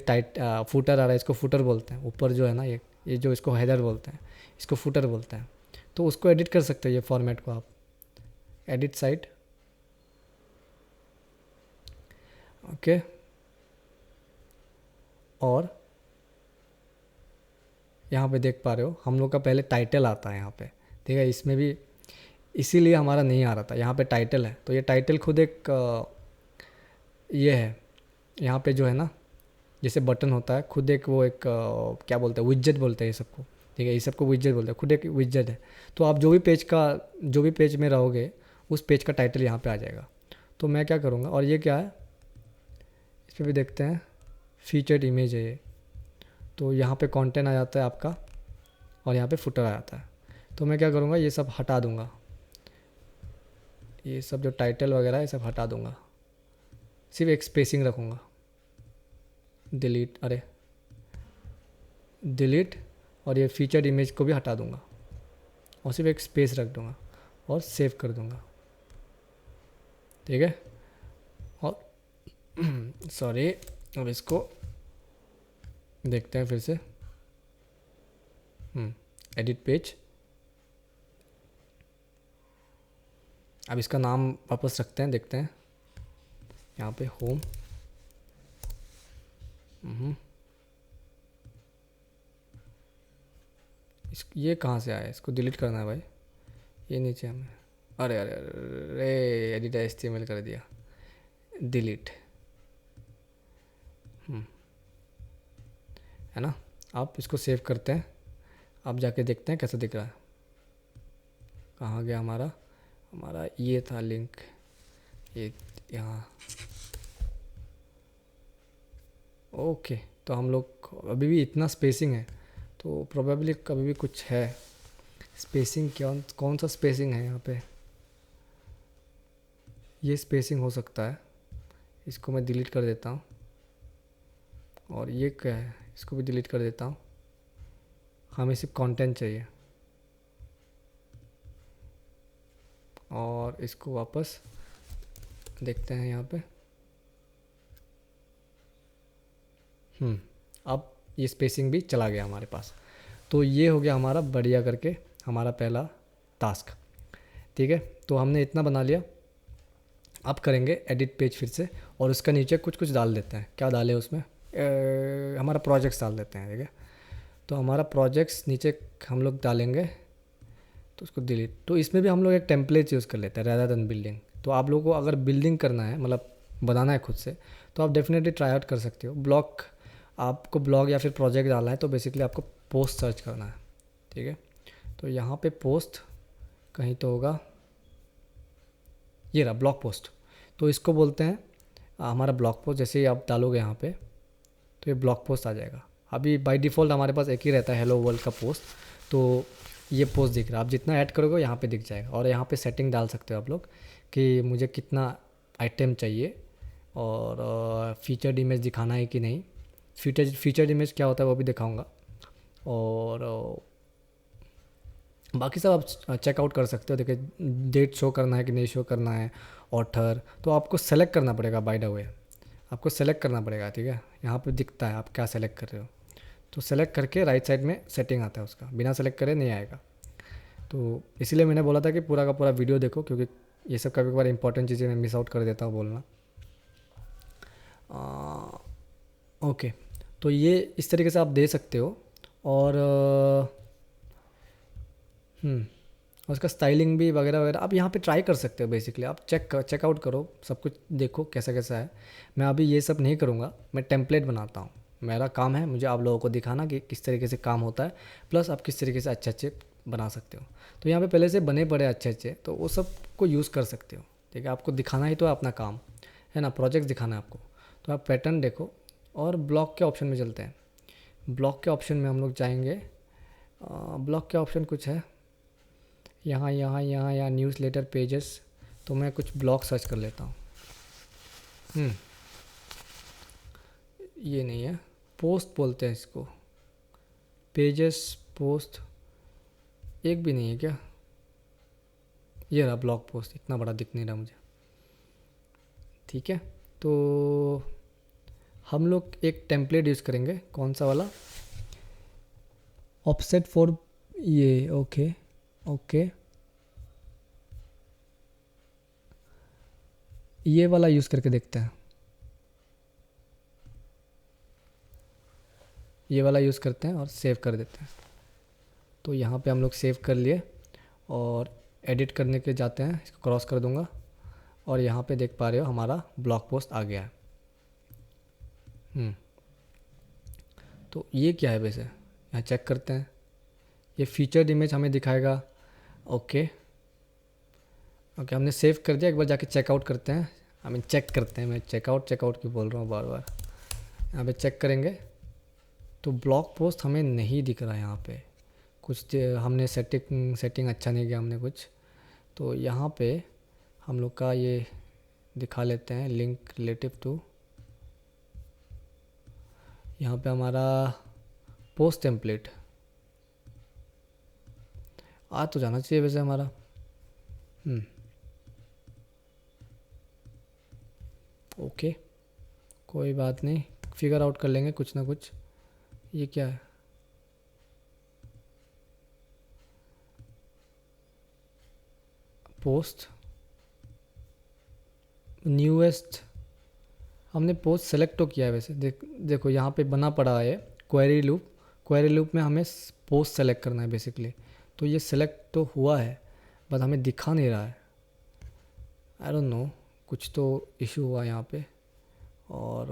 फूटर आ रहा है, इसको फूटर बोलते हैं। ऊपर जो है ना ये जो इसको हेडर बोलते हैं, इसको फूटर बोलते हैं। तो उसको एडिट कर सकते हैं, ये फॉर्मेट को आप, एडिट साइट। ओके, और यहाँ पे देख पा रहे हो हम लोग का पहले टाइटल आता है यहाँ पे, ठीक है। इसमें भी इसीलिए हमारा नहीं आ रहा था, यहाँ पे टाइटल है। तो ये टाइटल खुद एक ये है, यहाँ पे जो है ना, जैसे बटन होता है, खुद एक वो एक क्या बोलते हैं, विजेट बोलते हैं ये सबको, ठीक है। ये सबको विजेट बोलते हैं, खुद एक विजेट है। तो आप जो भी पेज में रहोगे, उस पेज का टाइटल यहाँ पे आ जाएगा। तो मैं क्या करूँगा, और ये क्या है, इस पर भी देखते हैं, फीचर्ड इमेज है ये। तो यहाँ पे कंटेंट आ जाता है आपका, और यहाँ पे फुटर आ जाता है। तो मैं क्या करूँगा, ये सब हटा दूँगा, ये सब जो टाइटल वगैरह है ये सब हटा दूँगा, सिर्फ एक स्पेसिंग रखूँगा, डिलीट, और ये फीचर्ड इमेज को भी हटा दूँगा, और सिर्फ एक स्पेस रख दूँगा, और सेव कर दूँगा, ठीक है। और सॉरी, अब इसको देखते हैं फिर से, एडिट पेज। अब इसका नाम वापस रखते हैं, देखते हैं यहाँ पे होम, ये कहाँ से आया, इसको डिलीट करना है भाई, ये नीचे हमें, अरे अरे अरे, एडिट HTML कर दिया, डिलीट, है ना। आप इसको सेव करते हैं, आप जाके देखते हैं कैसा दिख रहा है। कहाँ गया हमारा ये था लिंक, ये यहाँ। ओके, तो हम लोग अभी भी इतना स्पेसिंग है, तो प्रोबेबली कभी भी कुछ है स्पेसिंग, कौन सा स्पेसिंग है यहाँ पे, ये स्पेसिंग हो सकता है। इसको मैं डिलीट कर देता हूँ, और ये क्या है, इसको भी डिलीट कर देता हूँ। हमें सिर्फ कंटेंट चाहिए, और इसको वापस देखते हैं यहाँ पे। अब ये स्पेसिंग भी चला गया हमारे पास। तो ये हो गया हमारा बढ़िया करके हमारा पहला टास्क, ठीक है। तो हमने इतना बना लिया। अब करेंगे एडिट पेज फिर से, और उसका नीचे कुछ कुछ डाल देते हैं। क्या डालें उसमें, हमारा प्रोजेक्ट्स डाल देते हैं, ठीक है। तो हमारा प्रोजेक्ट्स नीचे हम लोग डालेंगे, तो उसको डिलीट। तो इसमें भी हम लोग एक टेम्पलेट यूज़ कर लेते हैं रैदर देन बिल्डिंग। तो आप लोगों को अगर बिल्डिंग करना है, मतलब बनाना है खुद से, तो आप डेफिनेटली ट्राई आउट कर सकते हो। आपको ब्लॉग या फिर प्रोजेक्ट डालना है, तो बेसिकली आपको पोस्ट सर्च करना है, ठीक है। तो यहाँ पे पोस्ट, कहीं तो होगा, ये रहा ब्लॉग पोस्ट। तो इसको बोलते हैं हमारा ब्लॉग पोस्ट। जैसे ही आप डालोगे यहाँ पे तो ये ब्लॉग पोस्ट आ जाएगा। अभी बाय डिफ़ॉल्ट हमारे पास एक ही रहता है, हेलो वर्ल्ड का पोस्ट। तो ये पोस्ट दिख रहा है, आप जितना ऐड करोगे यहाँ पे दिख जाएगा। और यहाँ पे सेटिंग डाल सकते हो आप लोग कि मुझे कितना आइटम चाहिए और फीचर्ड इमेज दिखाना है कि नहीं। फीचर्ड इमेज क्या होता है वो भी दिखाऊंगा। और बाकी सब आप चेकआउट कर सकते हो। देखिए डेट शो करना है कि नहीं शो करना है, ऑथर तो आपको सेलेक्ट करना पड़ेगा। बाय द वे आपको सेलेक्ट करना पड़ेगा, ठीक है। यहाँ पे दिखता है आप क्या सेलेक्ट कर रहे हो, तो सेलेक्ट करके राइट साइड में सेटिंग आता है उसका, बिना सेलेक्ट करे नहीं आएगा। तो इसीलिए मैंने बोला था कि पूरा का पूरा वीडियो देखो, क्योंकि ये सब कभी कभार इंपॉर्टेंट चीज़ें मैं मिस आउट कर देता हूँ बोलना। ओके, तो ये इस तरीके से आप दे सकते हो। और और उसका स्टाइलिंग भी वगैरह वगैरह आप यहाँ पे ट्राई कर सकते हो। बेसिकली आप चेकआउट करो, सब कुछ देखो कैसा कैसा है। मैं अभी ये सब नहीं करूँगा, मैं टेम्पलेट बनाता हूँ। मेरा काम है मुझे आप लोगों को दिखाना कि किस तरीके से काम होता है, प्लस आप किस तरीके से अच्छे अच्छे बना सकते हो। तो यहाँ पे पहले से बने पड़े अच्छे अच्छे, तो वो सब को यूज़ कर सकते हो, ठीक है। आपको दिखाना ही तो है अपना काम, है ना, प्रोजेक्ट दिखाना है आपको। तो आप पैटर्न देखो और ब्लॉक के ऑप्शन में चलते हैं। ब्लॉक के ऑप्शन में हम लोग जाएंगे। ब्लॉक के ऑप्शन कुछ है यहाँ यहाँ यहाँ या न्यूज़ लेटर पेजेस। तो मैं कुछ ब्लॉग सर्च कर लेता हूँ। ये नहीं है, पोस्ट बोलते हैं इसको, पेजेस पोस्ट एक भी नहीं है क्या। ये रहा ब्लॉग पोस्ट, इतना बड़ा दिख नहीं रहा मुझे, ठीक है। तो हम लोग एक टेम्पलेट यूज़ करेंगे, कौन सा वाला, ऑफसेट फॉर ये, ओके ओके, ये वाला यूज़ करके देखते हैं। ये वाला यूज़ करते हैं और सेव कर देते हैं। तो यहाँ पे हम लोग सेव कर लिए और एडिट करने के जाते हैं, इसको क्रॉस कर दूँगा और यहाँ पे देख पा रहे हो हमारा ब्लॉग पोस्ट आ गया है। तो ये क्या है वैसे, यहाँ चेक करते हैं। ये फीचर्ड इमेज हमें दिखाएगा। ओके ओके, हमने सेव कर दिया। एक बार जाके चेकआउट करते हैं, चेक करते हैं। मैं चेकआउट क्यों बोल रहा हूँ बार बार। यहाँ पे चेक करेंगे तो ब्लॉग पोस्ट हमें नहीं दिख रहा है। यहाँ पे कुछ हमने सेटिंग अच्छा नहीं किया हमने कुछ। तो यहाँ पे हम लोग का ये दिखा लेते हैं, लिंक रिलेटिव टू, यहाँ पे हमारा पोस्ट टेम्पलेट आ तो जाना चाहिए वैसे हमारा। ओके कोई बात नहीं, फिगर आउट कर लेंगे कुछ ना कुछ। ये क्या है, पोस्ट न्यूएस्ट, हमने पोस्ट सेलेक्ट तो किया है वैसे। देखो यहाँ पे बना पड़ा है क्वेरी लूप में हमें पोस्ट सेलेक्ट करना है बेसिकली। तो ये सेलेक्ट तो हुआ है बट हमें दिखा नहीं रहा है, आई डोंट नो, कुछ तो इशू हुआ यहाँ पे। और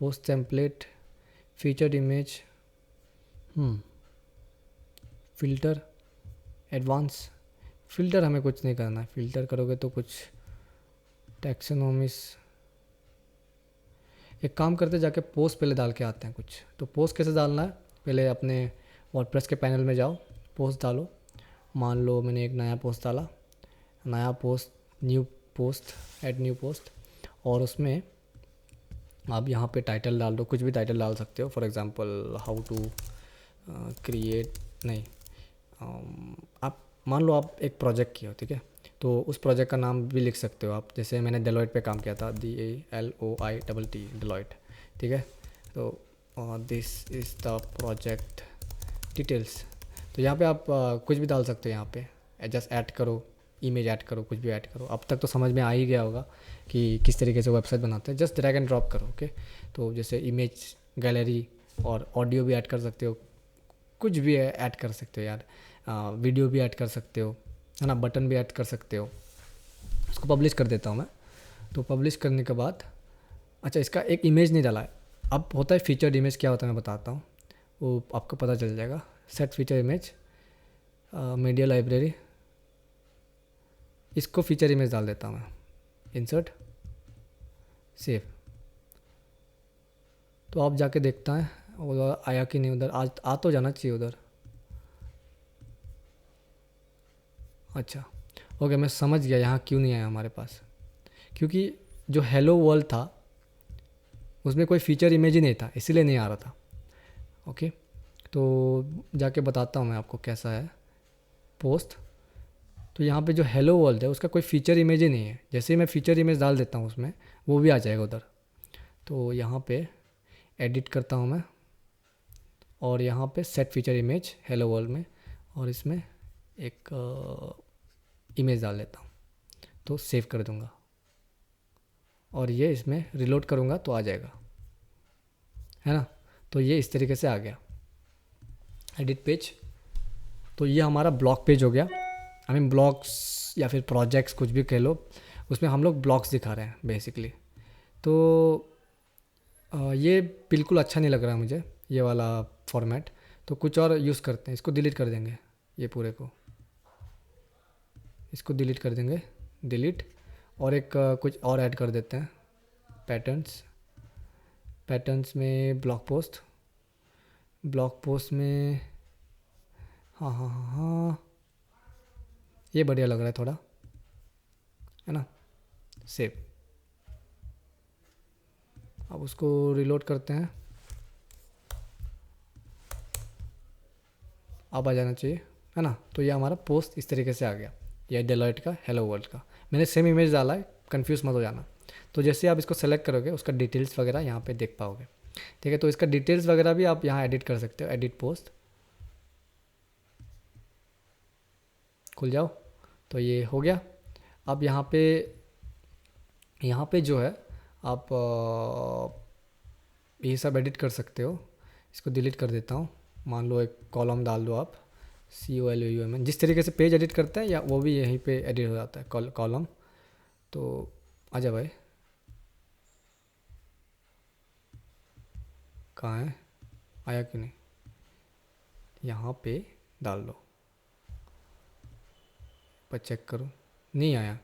post template, featured image, filter, advance filter हमें कुछ नहीं करना है। फ़िल्टर करोगे तो कुछ टैक्सोनॉमिस, एक काम करते जाके पोस्ट पहले डाल के आते हैं कुछ। तो पोस्ट कैसे डालना है, पहले अपने वर्डप्रेस के पैनल में जाओ, पोस्ट डालो। मान लो मैंने एक नया पोस्ट डाला, नया post, new post, add new post. और उसमें आप यहाँ पे टाइटल डाल दो, कुछ भी टाइटल डाल सकते हो। For example how to create, नहीं आप मान लो आप एक प्रोजेक्ट किया हो, ठीक है। तो उस प्रोजेक्ट का नाम भी लिख सकते हो आप। जैसे मैंने डेलॉयट पे काम किया था, DALOIT डेलॉयट, ठीक है। तो this is the project details. तो यहाँ पे आप कुछ भी डाल सकते हो। यहाँ पे जस्ट ऐड करो, इमेज ऐड करो, कुछ भी ऐड करो। अब तक तो समझ में आ ही गया होगा कि किस तरीके से वेबसाइट बनाते हैं। जस्ट ड्रैग एंड ड्रॉप करो, ओके। तो जैसे इमेज गैलरी और ऑडियो भी ऐड कर सकते हो, कुछ भी ऐड कर सकते हो यार, वीडियो भी ऐड कर सकते हो, है ना, बटन भी ऐड कर सकते हो। उसको पब्लिश कर देता हूँ मैं। तो पब्लिश करने के बाद, अच्छा इसका एक इमेज नहीं डाला है। अब होता है फीचर्ड इमेज, क्या होता है मैं बताता हूँ, वो आपको पता चल जाएगा। Set feature image, media library, इसको फीचर इमेज डाल देता हूँ मैं, इंसर्ट, सेव। तो आप जाके देखता है उधर आया कि नहीं, उधर आज आ तो जाना चाहिए उधर। अच्छा ओके, मैं समझ गया यहाँ क्यों नहीं आया हमारे पास, क्योंकि जो हेलो वर्ल्ड था उसमें कोई फीचर इमेज ही नहीं था, इसीलिए नहीं आ रहा था। ओके, तो जाके बताता हूँ मैं आपको कैसा है पोस्ट। तो यहाँ पे जो हेलो वर्ल्ड है उसका कोई फ़ीचर इमेज ही नहीं है, जैसे ही मैं फ़ीचर इमेज डाल देता हूँ उसमें वो भी आ जाएगा उधर। तो यहाँ पे एडिट करता हूँ मैं, और यहाँ पे set feature image hello world में, और इसमें एक इमेज डाल लेता हूँ, तो सेव कर दूँगा, और ये इसमें रिलोड करूँगा तो आ जाएगा, है ना। तो ये इस तरीके से आ गया एडिट पेज। तो ये हमारा ब्लॉग पेज हो गया। आई मीन ब्लॉग्स या फिर प्रोजेक्ट्स कुछ भी कह लो, उसमें हम लोग ब्लॉग्स दिखा रहे हैं बेसिकली। तो ये बिल्कुल अच्छा नहीं लग रहा मुझे ये वाला फॉर्मेट, तो कुछ और यूज़ करते हैं, इसको डिलीट कर देंगे, ये पूरे को इसको डिलीट कर देंगे, डिलीट। और एक कुछ और ऐड कर देते हैं, पैटर्न्स, पैटर्न्स में ब्लॉग पोस्ट में, हाँ हाँ हाँ हाँ, ये बढ़िया लग रहा है थोड़ा, है ना। सेव। अब उसको रिलोड करते हैं, अब आ जाना चाहिए, है ना। तो ये हमारा पोस्ट इस तरीके से आ गया, ये डेलॉयट का हेलो वर्ल्ड का। मैंने सेम इमेज डाला है, कंफ्यूज मत हो जाना। तो जैसे आप इसको सेलेक्ट करोगे उसका डिटेल्स वगैरह यहाँ पे देख पाओगे, ठीक है। तो इसका डिटेल्स वगैरह भी आप यहाँ एडिट कर सकते हो, एडिट पोस्ट, खुल जाओ। तो ये हो गया। अब यहाँ पे जो है आप ये सब एडिट कर सकते हो। इसको डिलीट कर देता हूँ, मान लो एक कॉलम डाल दो आप, COLUM, जिस तरीके से पेज एडिट करते हैं या वो भी यहीं पे एडिट हो जाता है कॉलम। तो आजा भाई, कहाँ है, आया कि नहीं, यहाँ पे डाल लो, पर चेक करो, नहीं आया,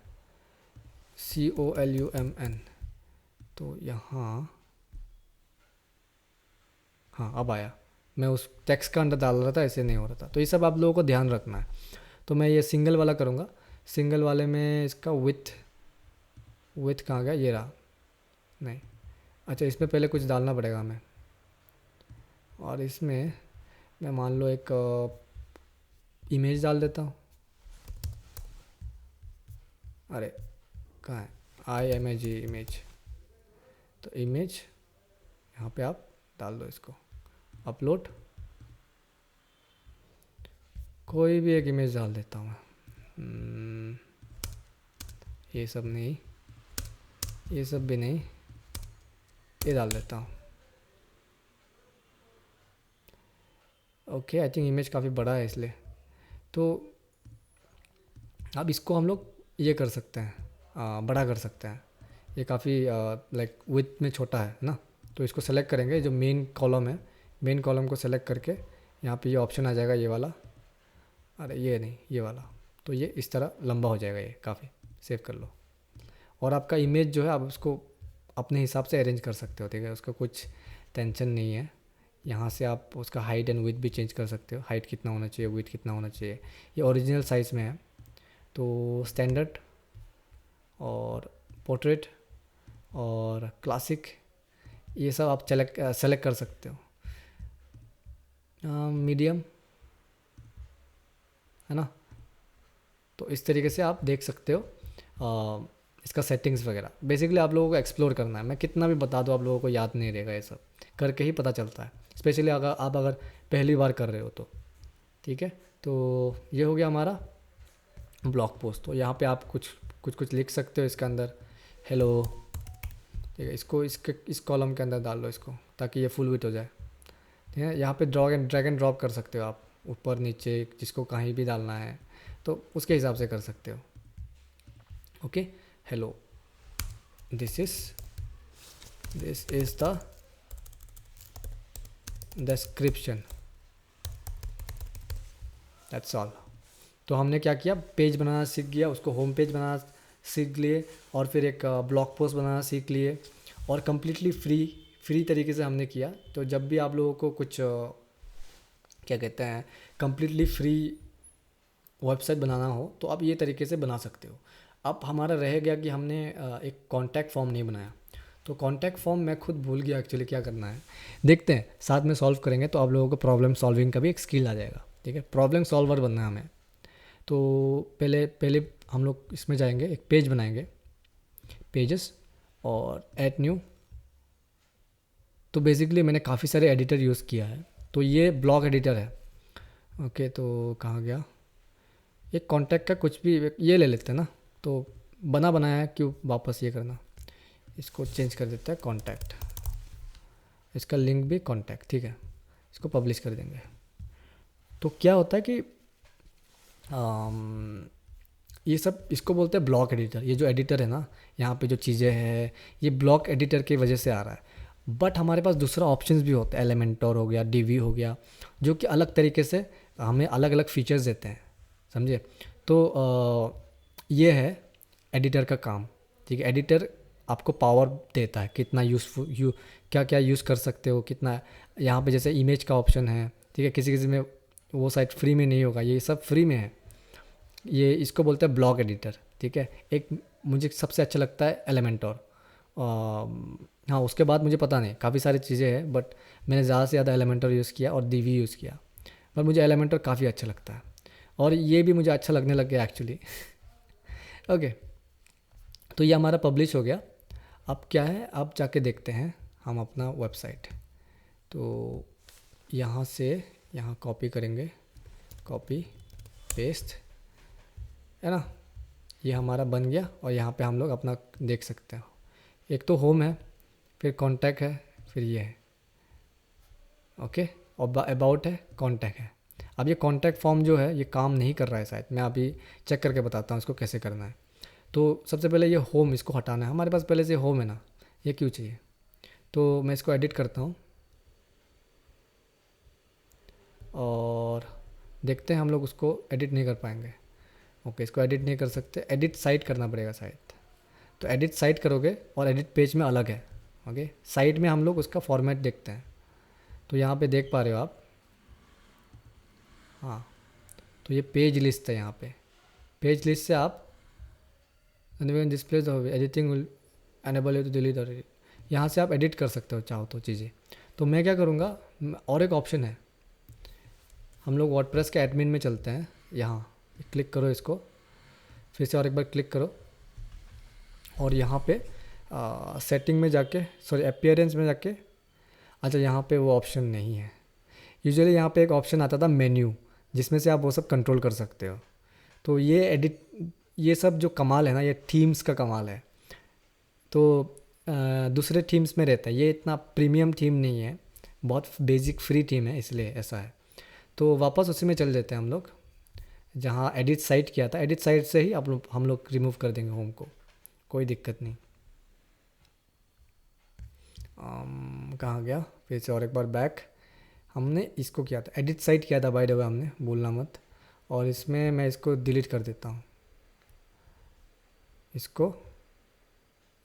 COLUMN। तो यहाँ, हाँ अब आया, मैं उस टेक्स्ट का अंदर डाल रहा था, ऐसे नहीं हो रहा था। तो ये सब आप लोगों को ध्यान रखना है। तो मैं ये सिंगल वाला करूँगा, सिंगल वाले में इसका विथ कहाँ गया, ये रहा, नहीं, अच्छा इसमें पहले कुछ डालना पड़ेगा हमें, और इसमें मैं मान लो एक इमेज डाल देता हूँ। अरे कहाँ है, IMG इमेज, तो इमेज यहाँ पे आप डाल दो, इसको अपलोड, कोई भी एक इमेज डाल देता हूँ मैं। ये सब नहीं, ये सब भी नहीं, ये डाल देता हूँ। ओके, आई थिंक इमेज काफ़ी बड़ा है इसलिए। तो अब इसको हम लोग ये कर सकते हैं, बड़ा कर सकते हैं। ये काफ़ी लाइक विड्थ में छोटा है ना। तो इसको सेलेक्ट करेंगे, जो मेन कॉलम है, मेन कॉलम को सेलेक्ट करके यहाँ पे ये ऑप्शन आ जाएगा, ये वाला, अरे ये नहीं, ये वाला। तो ये इस तरह लंबा हो जाएगा, ये काफ़ी, सेव कर लो। और आपका इमेज जो है आप उसको अपने हिसाब से अरेंज कर सकते हो, ठीक है, उसका कुछ टेंशन नहीं है। यहाँ से आप उसका हाइट एंड विड्थ भी चेंज कर सकते हो, हाइट कितना होना चाहिए, विड्थ कितना होना चाहिए। ये ओरिजिनल साइज़ में है, तो स्टैंडर्ड और पोर्ट्रेट और क्लासिक, ये सब आप सेलेक्ट कर सकते हो। मीडियम, है ना। तो इस तरीके से आप देख सकते हो इसका सेटिंग्स वगैरह। बेसिकली आप लोगों को एक्सप्लोर करना है, मैं कितना भी बता दूँ आप लोगों को याद नहीं रहेगा, ये सब करके ही पता चलता है, स्पेशली अगर पहली बार कर रहे हो तो, ठीक है। तो ये हो गया हमारा ब्लॉग पोस्ट। तो यहाँ पे आप कुछ लिख सकते हो इसके अंदर, हेलो, ठीक है, इसको इस कॉलम के अंदर डाल लो इसको, ताकि ये फुल विट हो जाए, ठीक है। यहाँ पे ड्रैग एंड ड्रॉप कर सकते हो आप, ऊपर नीचे, जिसको कहीं भी डालना है तो उसके हिसाब से कर सकते हो। Okay, hello, this is the description, that's all, तो हमने क्या किया, पेज बनाना सीख गया, उसको होम पेज बनाना सीख लिए, और फिर एक ब्लॉग पोस्ट बनाना सीख लिए, और कम्प्लीटली फ्री तरीके से हमने किया। तो जब भी आप लोगों को कुछ क्या कहते हैं कम्प्लीटली फ्री वेबसाइट बनाना हो तो आप ये तरीके से बना सकते हो। अब हमारा रह गया कि हमने एक कॉन्टैक्ट फॉर्म नहीं बनाया। तो कॉन्टैक्ट फॉर्म मैं खुद भूल गया एक्चुअली क्या करना है, देखते हैं साथ में सॉल्व करेंगे तो आप लोगों को प्रॉब्लम सॉल्विंग का भी एक स्किल आ जाएगा। ठीक है, प्रॉब्लम सॉल्वर बनना है हमें। तो पहले पहले हम लोग इसमें जाएंगे, एक पेज बनाएंगे, पेजेस और ऐड न्यू। तो बेसिकली मैंने काफ़ी सारे एडिटर यूज़ किया है, तो ये ब्लॉग एडिटर है। ओके, तो कहाँ गया, एक कॉन्टैक्ट का कुछ भी ये ले लेते हैं ना, तो बना बनाया है, क्यों वापस ये करना, इसको चेंज कर देता है कॉन्टैक्ट, इसका लिंक भी कॉन्टैक्ट। ठीक है, इसको पब्लिश कर देंगे। तो क्या होता है कि ये सब इसको बोलते हैं ब्लॉक एडिटर। ये जो एडिटर है ना, यहाँ पे जो चीज़ें हैं, ये ब्लॉक एडिटर की वजह से आ रहा है। बट हमारे पास दूसरा ऑप्शंस भी होता है, एलिमेंटोर हो गया, डीवी हो गया, जो कि अलग तरीके से हमें अलग अलग फीचर्स देते हैं, समझे। तो ये है एडिटर का काम। ठीक है, एडिटर आपको पावर देता है, कितना यूज़फुल क्या क्या यूज़ कर सकते हो, कितना। यहाँ पे जैसे इमेज का ऑप्शन है, ठीक है, किसी किसी में वो साइट फ्री में नहीं होगा, ये सब फ्री में है। ये इसको बोलते हैं ब्लॉग एडिटर। ठीक है, एक मुझे सबसे अच्छा लगता है एलिमेंटोर। हाँ, उसके बाद मुझे पता नहीं, काफ़ी सारी चीज़ें हैं, बट मैंने ज़्यादा से ज़्यादा एलिमेंटोर यूज़ किया और डीवी यूज़ किया, पर मुझे एलिमेंटोर काफ़ी अच्छा लगता है, और ये भी मुझे अच्छा लगने लग गया एक्चुअली। ओके, तो ये हमारा पब्लिश हो गया। अब क्या है, अब जाके देखते हैं हम अपना वेबसाइट। तो यहाँ से यहाँ कॉपी करेंगे, कॉपी पेस्ट, है ना, ये हमारा बन गया। और यहाँ पे हम लोग अपना देख सकते हो, एक तो होम है, फिर कॉन्टैक्ट है, फिर ये है। ओके, और अबाउट है, कॉन्टैक्ट है। अब ये कॉन्टैक्ट फॉर्म जो है ये काम नहीं कर रहा है शायद, मैं अभी चेक करके बताता हूँ इसको कैसे करना है। तो सबसे पहले ये होम, इसको हटाना है, हमारे पास पहले से होम है ना, ये क्यों चाहिए। तो मैं इसको एडिट करता हूँ और देखते हैं हम लोग उसको एडिट नहीं कर पाएंगे। ओके, इसको एडिट नहीं कर सकते, एडिट साइट करना पड़ेगा शायद। तो एडिट साइट करोगे और एडिट पेज में अलग है। ओके, साइट में हम लोग उसका फॉर्मेट देखते हैं। तो यहाँ पे देख पा रहे हो आप, हाँ, तो ये पेज लिस्ट है। यहाँ पे पेज लिस्ट से आप display editing will enable you to delete, और यहाँ से आप एडिट कर सकते हो चाहो तो चीज़ें। तो मैं क्या करूँगा, और एक ऑप्शन है, हम लोग वर्डप्रेस के एडमिन में चलते हैं। यहाँ क्लिक करो, इसको फिर से और एक बार क्लिक करो, और यहाँ पे सेटिंग में जाके, सॉरी अपीयरेंस में जाके, अच्छा यहाँ पे वो ऑप्शन नहीं है। यूजुअली यहाँ पे एक ऑप्शन आता था मेन्यू, जिसमें से आप वो सब कंट्रोल कर सकते हो। तो ये एडिट, ये सब जो कमाल है ना, ये थीम्स का कमाल है। तो दूसरे थीम्स में रहता है, ये इतना प्रीमियम थीम नहीं है, बहुत बेसिक फ्री थीम है, इसलिए ऐसा है। तो वापस उसी में चल देते हैं हम लोग, जहाँ एडिट साइट किया था। एडिट साइट से ही हम लोग रिमूव कर देंगे होम को, कोई दिक्कत नहीं। कहाँ गया, फिर से और एक बार बैक। हमने इसको किया था, एडिट साइट किया था बाय द वे, हमने भूलना मत। और इसमें मैं इसको डिलीट कर देता हूँ, इसको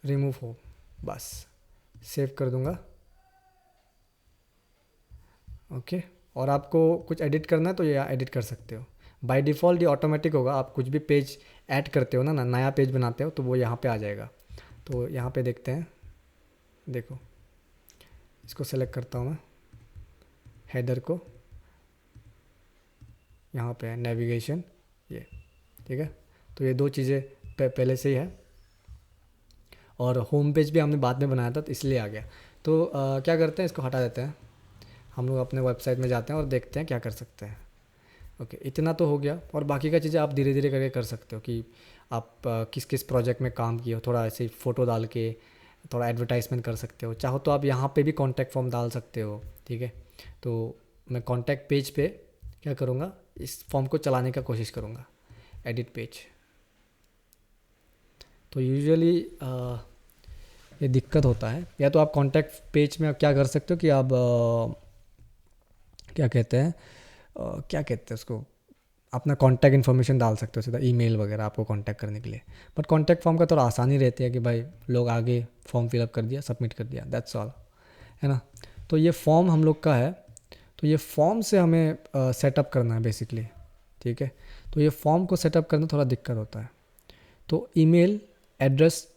रिमूव हो, बस सेव कर दूँगा। ओके, और आपको कुछ एडिट करना है तो ये एडिट कर सकते हो। बाय डिफ़ॉल्ट ये ऑटोमेटिक होगा, आप कुछ भी पेज ऐड करते हो ना, नया पेज बनाते हो तो वो यहाँ पे आ जाएगा। तो यहाँ पे देखते हैं, देखो इसको सेलेक्ट करता हूँ मैं, हेडर को, यहाँ पे है नेविगेशन, ये ठीक है। तो ये दो चीज़ें पहले से ही है, और होम पेज भी हमने बाद में बनाया था तो इसलिए आ गया। तो क्या करते हैं, इसको हटा देते हैं, हम लोग अपने वेबसाइट में जाते हैं और देखते हैं क्या कर सकते हैं। ओके, इतना तो हो गया, और बाकी का चीज़ें आप धीरे धीरे करके कर सकते हो कि आप किस किस प्रोजेक्ट में काम किए हो, थोड़ा ऐसे फ़ोटो डाल के थोड़ा एडवर्टाइजमेंट कर सकते हो। चाहो तो आप यहाँ पे भी कॉन्टैक्ट फॉर्म डाल सकते हो। ठीक है, तो मैं कॉन्टैक्ट पेज पे क्या करूँगा, इस फॉर्म को चलाने का कोशिश करूँगा, एडिट पेज। तो यूजुअली ये दिक्कत होता है, या तो आप कॉन्टैक्ट पेज में आप क्या कर सकते हो कि आप क्या कहते हैं उसको, अपना कॉन्टैक्ट इन्फॉर्मेशन डाल सकते हो सीधा ईमेल वगैरह आपको कांटेक्ट करने के लिए। बट कॉन्टैक्ट फॉर्म का थोड़ा आसानी रहती है कि भाई लोग आगे फॉर्म फिलअप कर दिया, सबमिट कर दिया, दैट्स ऑल, है ना। तो ये फॉर्म हम लोग का है, तो ये फॉर्म से हमें सेटअप करना है बेसिकली, ठीक है। तो ये फॉर्म को सेटअप करना थोड़ा दिक्कत होता है। तो email address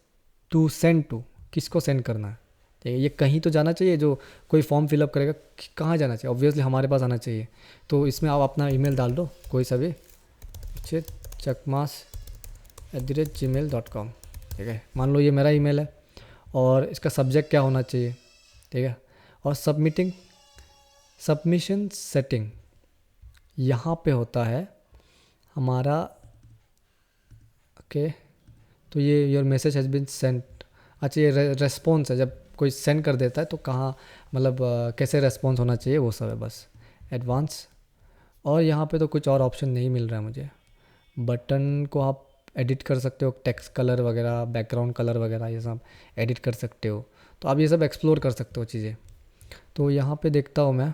to send to, किसको सेंड करना है, ठीक है। ये कहीं तो जाना चाहिए, जो कोई फॉर्म फिलअप करेगा कहाँ जाना चाहिए, ऑब्वियसली हमारे पास आना चाहिए। तो इसमें आप अपना ईमेल डाल दो कोई सा भी, chakmas@gmail.com, ठीक है। मान लो ये मेरा ईमेल है और इसका सब्जेक्ट क्या होना चाहिए, ठीक है। और सबमिशन सेटिंग यहाँ पे होता है हमारा, ओके। तो ये your message has been sent, अच्छा ये रेस्पॉन्स है, जब कोई सेंड कर देता है तो कहाँ मतलब कैसे रेस्पॉन्स होना चाहिए वो सब है बस, एडवांस। और यहाँ पे तो कुछ और ऑप्शन नहीं मिल रहा है मुझे। बटन को आप एडिट कर सकते हो, टेक्स्ट कलर वगैरह, बैकग्राउंड कलर वगैरह ये सब एडिट कर सकते हो। तो आप ये सब एक्सप्लोर कर सकते हो चीज़ें। तो यहाँ पे देखता हूँ मैं,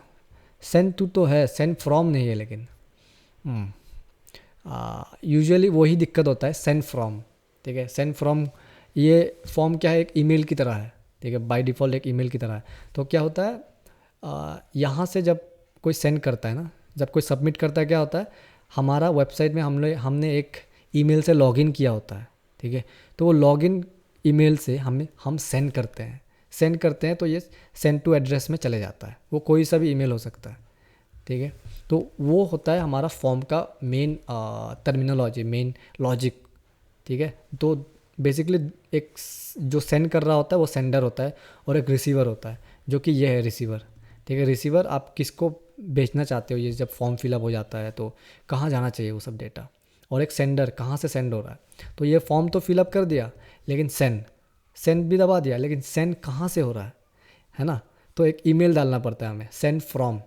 सेंड टू तो है, सेंड फ्रॉम नहीं है, लेकिन यूजुअली वही दिक्कत होता है, सेंड फ्रॉम, ठीक है। सेंड फ्रॉम ये फॉर्म क्या है, एक ईमेल की तरह है, ठीक है, बाय डिफ़ॉल्ट एक ईमेल की तरह है। तो क्या होता है, यहाँ से जब कोई सेंड करता है ना, जब कोई सबमिट करता है, क्या होता है, हमारा वेबसाइट में हमने एक ईमेल से लॉगिन किया होता है, ठीक है। तो वो लॉगिन ईमेल से हम सेंड करते हैं तो ये सेंड टू एड्रेस में चले जाता है। वो कोई सा भी ईमेल हो सकता है, ठीक है। तो वो होता है हमारा फॉर्म का मेन टर्मिनोलॉजी, मेन लॉजिक, ठीक है। तो बेसिकली एक जो सेंड कर रहा होता है वो सेंडर होता है, और एक रिसीवर होता है जो कि ये है रिसीवर, ठीक है। रिसीवर आप किसको भेजना चाहते हो, ये जब फॉर्म फिलअप हो जाता है तो कहाँ जाना चाहिए वो सब डेटा, और एक सेंडर कहाँ से सेंड हो रहा है। तो ये फॉर्म तो फिलअप कर दिया, लेकिन सेंड भी दबा दिया, लेकिन सेंड कहाँ से हो रहा है ना। तो एक ईमेल डालना पड़ता है हमें, सेंड फ्रॉम,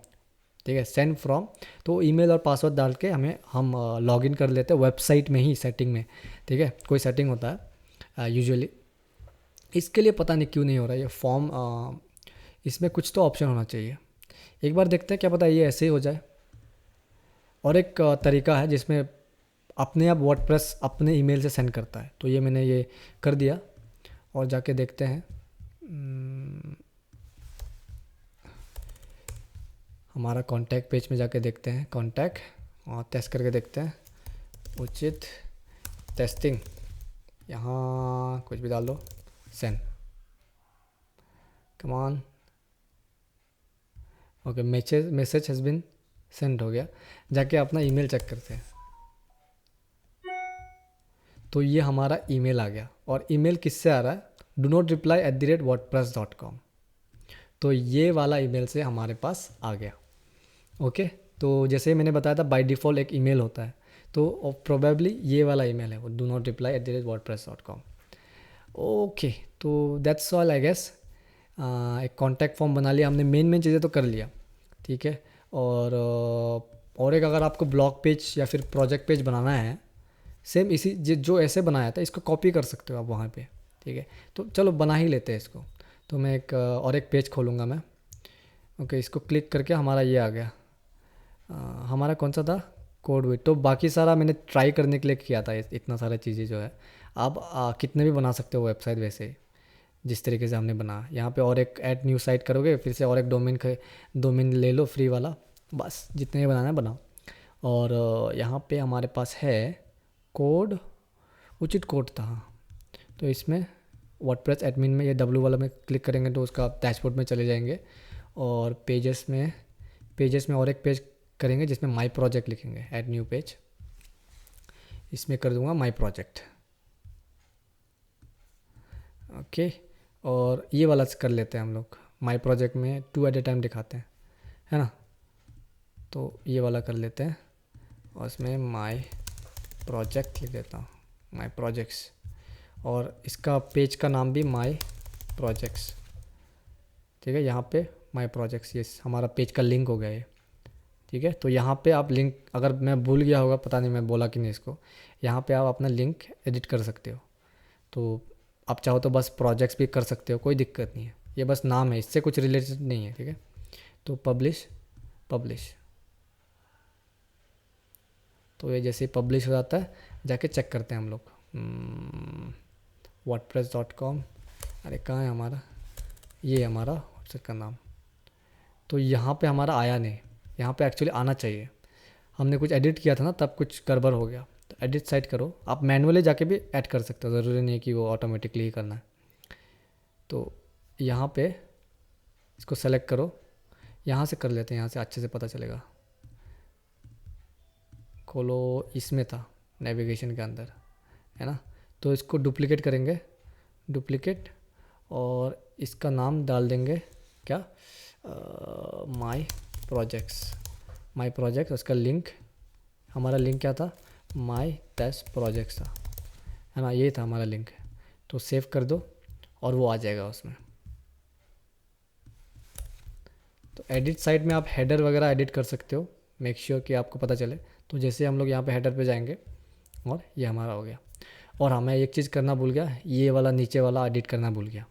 ठीक है, सेंड फ्रॉम। तो ईमेल और पासवर्ड डाल के हम लॉगिन कर लेते हैं वेबसाइट में ही, सेटिंग में, ठीक है। कोई सेटिंग होता है यूजुअली, इसके लिए पता नहीं क्यों नहीं हो रहा है ये फॉर्म। इसमें कुछ तो ऑप्शन होना चाहिए, एक बार देखते हैं, क्या पता ये ऐसे ही हो जाए। और एक तरीका है जिसमें अपने आप वर्डप्रेस अपने ईमेल से सेंड करता है। तो ये मैंने ये कर दिया, और जाके देखते हैं हमारा कॉन्टैक्ट पेज में जाके देखते हैं, कॉन्टैक्ट, और टेस्ट करके देखते हैं, उचित टेस्टिंग, यहाँ कुछ भी डाल दो, send, come on, okay, message has been send हो गया। जाके अपना ईमेल चेक करते हैं, तो ये हमारा ईमेल आ गया। और ईमेल किससे आ रहा है, do-not-reply@wordpress.com। तो ये वाला ईमेल से हमारे पास आ गया, ओके। तो जैसे मैंने बताया था बाय डिफ़ॉल्ट एक ईमेल होता है, तो प्रोबेबली ये वाला ईमेल है वो, do-not-reply@wordpress.com। ओके, तो दैट्स ऑल आई गेस। एक कॉन्टैक्ट फॉर्म बना लिया हमने, मेन चीज़ें तो कर लिया, ठीक है। और एक अगर आपको ब्लॉग पेज या फिर प्रोजेक्ट पेज बनाना है, सेम इसी जो ऐसे बनाया था इसको कॉपी कर सकते हो आप वहाँ पे, ठीक है। तो चलो बना ही लेते हैं इसको। तो मैं एक पेज खोलूँगा मैं, ओके। इसको क्लिक करके हमारा ये आ गया, हमारा कौन सा था, कोड विथ। तो बाकी सारा मैंने ट्राई करने के लिए किया था, इतना सारा चीज़ें जो है आप कितने भी बना सकते हो वेबसाइट वैसे ही, जिस तरीके से हमने बना। यहाँ पे और एक ऐड न्यू साइट करोगे, फिर से और एक डोमेन ले लो फ्री वाला, बस जितने भी बनाना है बनाओ। और यहाँ पे हमारे पास है कोड, उचित कोड था, हाँ। तो इसमें वर्डप्रेस एडमिन में ये W वाला में क्लिक करेंगे तो उसका डैशबोर्ड में चले जाएंगे। और पेजेस में और एक पेज करेंगे जिसमें माई प्रोजेक्ट लिखेंगे, ऐड न्यू पेज, इसमें कर दूंगा माई प्रोजेक्ट, ओके। और ये वाला कर लेते हैं हम लोग, माई प्रोजेक्ट में 2 एट ए टाइम दिखाते हैं, है ना। तो ये वाला कर लेते हैं, और इसमें माई प्रोजेक्ट लिख देता हूँ, माई प्रोजेक्ट्स। और इसका पेज का नाम भी माई प्रोजेक्ट्स, ठीक है। यहाँ पे माई प्रोजेक्ट्स, ये हमारा पेज का लिंक हो गया ये, ठीक है। तो यहाँ पे आप लिंक, अगर मैं भूल गया होगा, पता नहीं मैं बोला कि नहीं इसको, यहाँ पे आप अपना लिंक एडिट कर सकते हो। तो आप चाहो तो बस प्रोजेक्ट्स भी कर सकते हो, कोई दिक्कत नहीं है, ये बस नाम है, इससे कुछ रिलेटेड नहीं है, ठीक है। तो पब्लिश, तो ये जैसे ही पब्लिश हो जाता है जाके चेक करते हैं हम लोग। wordpress.com, अरे कहाँ है हमारा, ये हमारा वेबसाइट का नाम। तो यहाँ पे हमारा आया नहीं, यहाँ पे एक्चुअली आना चाहिए। हमने कुछ एडिट किया था ना, तब कुछ गड़बड़ हो गया। तो एडिट साइट करो, आप मैनुअली जाके भी ऐड कर सकते हो, ज़रूरी नहीं है कि वो ऑटोमेटिकली ही करना है। तो यहाँ पे इसको सेलेक्ट करो, यहाँ से कर लेते हैं, यहाँ से अच्छे से पता चलेगा। खोलो, इसमें था नेविगेशन के अंदर, है ना। तो इसको डुप्लिकेट करेंगे, डुप्लिकेट, और इसका नाम डाल देंगे क्या, माई प्रोजेक्ट्स। उसका लिंक, हमारा लिंक क्या था, माई टेस्ट प्रोजेक्ट्स था, है ना, ये था हमारा लिंक। तो सेव कर दो और वो आ जाएगा उसमें। तो एडिट साइट में आप हेडर वगैरह एडिट कर सकते हो, मेक श्योर कि आपको पता चले। तो जैसे हम लोग यहाँ पे हेडर पे जाएंगे और ये हमारा हो गया। और हाँ, मैं एक चीज़ करना भूल गया, ये वाला नीचे वाला एडिट करना भूल गया।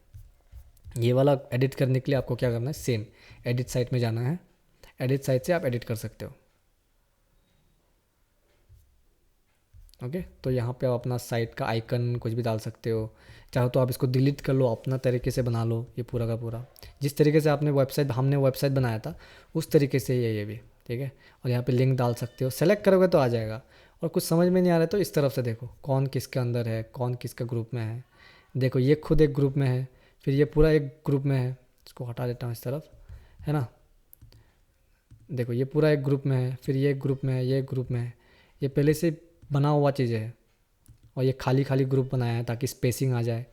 ये वाला एडिट करने के लिए आपको क्या करना है, सेम एडिट साइट में जाना है, एडिट साइट से आप एडिट कर सकते हो। ओके, तो यहाँ पे आप अपना साइट का आइकन कुछ भी डाल सकते हो, चाहो तो आप इसको डिलीट कर लो, अपना तरीके से बना लो ये पूरा का पूरा। जिस तरीके से हमने वेबसाइट बनाया था उस तरीके से ही है ये भी, ठीक है। और यहाँ पे लिंक डाल सकते हो, सेलेक्ट करोगे तो आ जाएगा। और कुछ समझ में नहीं आ रहा है तो इस तरफ से देखो कौन किसके अंदर है, कौन किसका ग्रुप में है। देखो ये खुद एक ग्रुप में है, फिर ये पूरा एक ग्रुप में है, इसको हटा देता हूँ इस तरफ, है ना। देखो ये पूरा एक ग्रुप में है, फिर ये एक ग्रुप में है, ये एक ग्रुप में है। ये पहले से बना हुआ चीज़ें है, और ये खाली खाली ग्रुप बनाया है ताकि स्पेसिंग आ जाए।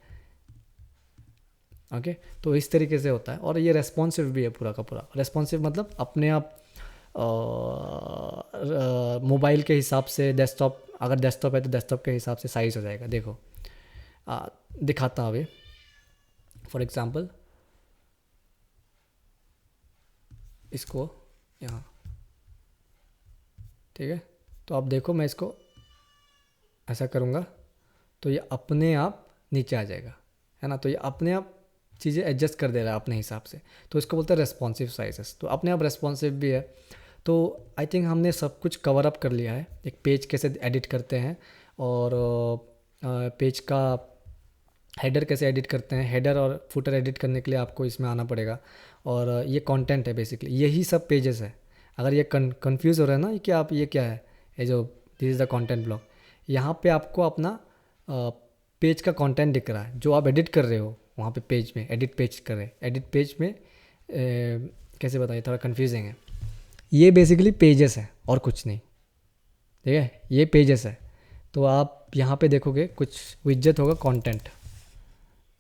ओके, तो इस तरीके से होता है। और ये रेस्पॉन्सिव भी है पूरा का पूरा। रेस्पॉन्सिव मतलब अपने आप मोबाइल के हिसाब से, डेस्कटॉप, अगर डेस्कटॉप है तो डेस्कटॉप के हिसाब से साइज़ हो जाएगा। देखो दिखाता हूँ अभी, फॉर एग्ज़ाम्पल इसको यहाँ, ठीक है। तो आप देखो मैं इसको ऐसा करूँगा तो ये अपने आप नीचे आ जाएगा, है ना। तो ये अपने आप चीज़ें एडजस्ट कर दे रहा है अपने हिसाब से, तो इसको बोलते हैं रेस्पॉन्सिव साइजेस। तो अपने आप रेस्पॉन्सिव भी है। तो आई थिंक हमने सब कुछ कवर अप कर लिया है, एक पेज कैसे एडिट करते हैं, और पेज का हेडर कैसे एडिट करते हैं। हेडर और फुटर एडिट करने के लिए आपको इसमें आना पड़ेगा। और ये कंटेंट है, बेसिकली यही सब पेजेस है। अगर ये कंफ्यूज हो रहा है ना कि आप ये क्या है, ये जो this is the content block, यहाँ पे आपको अपना पेज का कंटेंट दिख रहा है जो आप एडिट कर रहे हो वहाँ पे पेज में, एडिट पेज कर रहे हैं। एडिट पेज में कैसे बताइए, थोड़ा कन्फ्यूजिंग है। ये बेसिकली पेजेस है और कुछ नहीं, ठीक है, ये पेजेस है। तो आप यहाँ पे देखोगे कुछ विजेट होगा कंटेंट,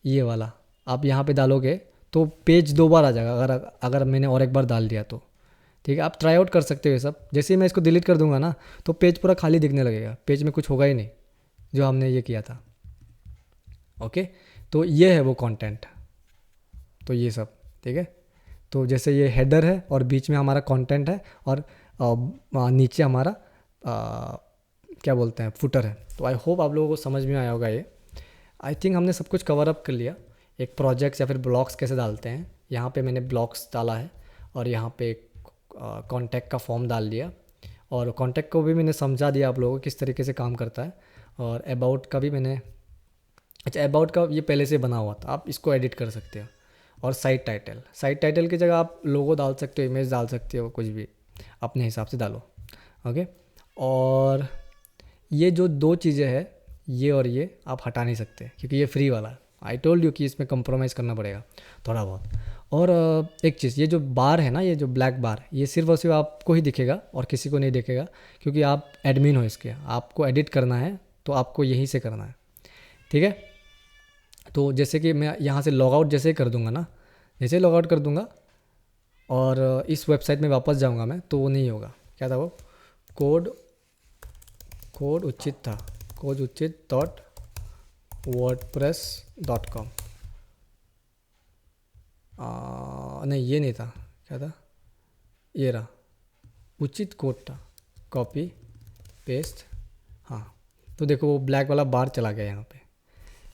ये वाला आप यहाँ पे डालोगे तो पेज 2 बार आ जाएगा, अगर मैंने और एक बार डाल दिया तो, ठीक है। आप ट्राई आउट कर सकते हो ये सब। जैसे ही मैं इसको डिलीट कर दूंगा ना तो पेज पूरा खाली दिखने लगेगा, पेज में कुछ होगा ही नहीं जो हमने ये किया था। ओके, तो ये है वो कंटेंट, तो ये सब, ठीक है। तो जैसे ये हेडर है और बीच में हमारा कंटेंट है, और नीचे हमारा क्या बोलते हैं, फुटर है। तो आई होप आप लोगों को समझ में आया होगा ये। आई थिंक हमने सब कुछ कवर अप कर लिया। एक प्रोजेक्ट्स या फिर ब्लॉग्स कैसे डालते हैं, यहाँ पे मैंने ब्लॉग्स डाला है, और यहाँ पे कॉन्टैक्ट का फॉर्म डाल दिया, और कॉन्टैक्ट को भी मैंने समझा दिया आप लोगों को किस तरीके से काम करता है। और अबाउट का भी मैंने, अच्छा अबाउट का ये पहले से बना हुआ था, आप इसको एडिट कर सकते हो। और साइट टाइटल की जगह आप लोगो डाल सकते हो, इमेज डाल सकते हो, कुछ भी अपने हिसाब से डालो। ओके, और ये जो 2 चीज़ें हैं, ये और ये आप हटा नहीं सकते क्योंकि ये फ्री वाला है। आई टोल्ड यू कि इसमें कंप्रोमाइज़ करना पड़ेगा थोड़ा बहुत। और एक चीज़, ये जो बार है ना, ये जो ब्लैक बार, ये सिर्फ और सिर्फ आपको ही दिखेगा और किसी को नहीं दिखेगा, क्योंकि आप एडमिन हो इसके। आपको एडिट करना है तो आपको यहीं से करना है, ठीक है। तो जैसे कि मैं यहाँ से लॉग आउट जैसे ही कर दूंगा ना, जैसे लॉग आउट कर दूंगा और इस वेबसाइट में वापस जाऊँगा मैं, तो वो नहीं होगा। क्या था वो, कोड उचित .wordpress.com, नहीं ये नहीं था, क्या था, ये रहा, उचित कोड था, कॉपी पेस्ट, हाँ। तो देखो वो ब्लैक वाला बार चला गया यहाँ पे,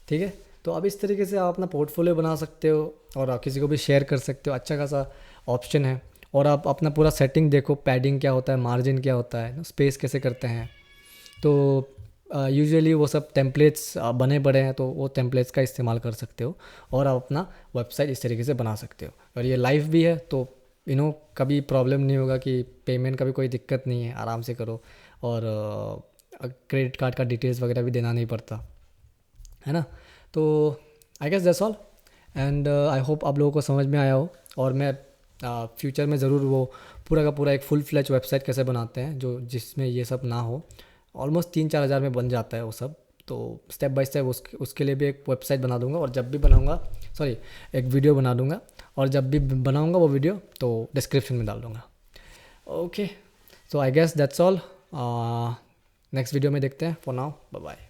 ठीक है। तो अब इस तरीके से आप अपना पोर्टफोलियो बना सकते हो और किसी को भी शेयर कर सकते हो। अच्छा खासा ऑप्शन है। और आप अपना पूरा सेटिंग देखो, पैडिंग क्या होता है, मार्जिन क्या होता है, स्पेस कैसे करते हैं, तो यूजुअली वो सब टेम्पलेट्स बने पड़े हैं, तो वो टेम्पलेट्स का इस्तेमाल कर सकते हो और आप अपना वेबसाइट इस तरीके से बना सकते हो। और ये लाइव भी है, तो कभी प्रॉब्लम नहीं होगा कि पेमेंट का भी कोई दिक्कत नहीं है, आराम से करो। और क्रेडिट कार्ड का डिटेल्स वगैरह भी देना नहीं पड़ता है ना। तो I guess that's all, and I hope आप लोगों को समझ में आया हो। और मैं फ्यूचर में ज़रूर वो पूरा का पूरा एक फुल फ्लैज वेबसाइट कैसे बनाते हैं जो जिसमें ये सब ना हो, ऑलमोस्ट 3-4 हज़ार में बन जाता है वो सब। तो स्टेप बाय स्टेप उसके लिए भी एक वेबसाइट बना दूंगा, और जब भी बनाऊंगा, सॉरी, एक वीडियो बना दूंगा, और जब भी बनाऊंगा वो वीडियो तो डिस्क्रिप्शन में डाल दूंगा। Okay, so I guess that's all. Next video में देखते हैं। For now, bye bye.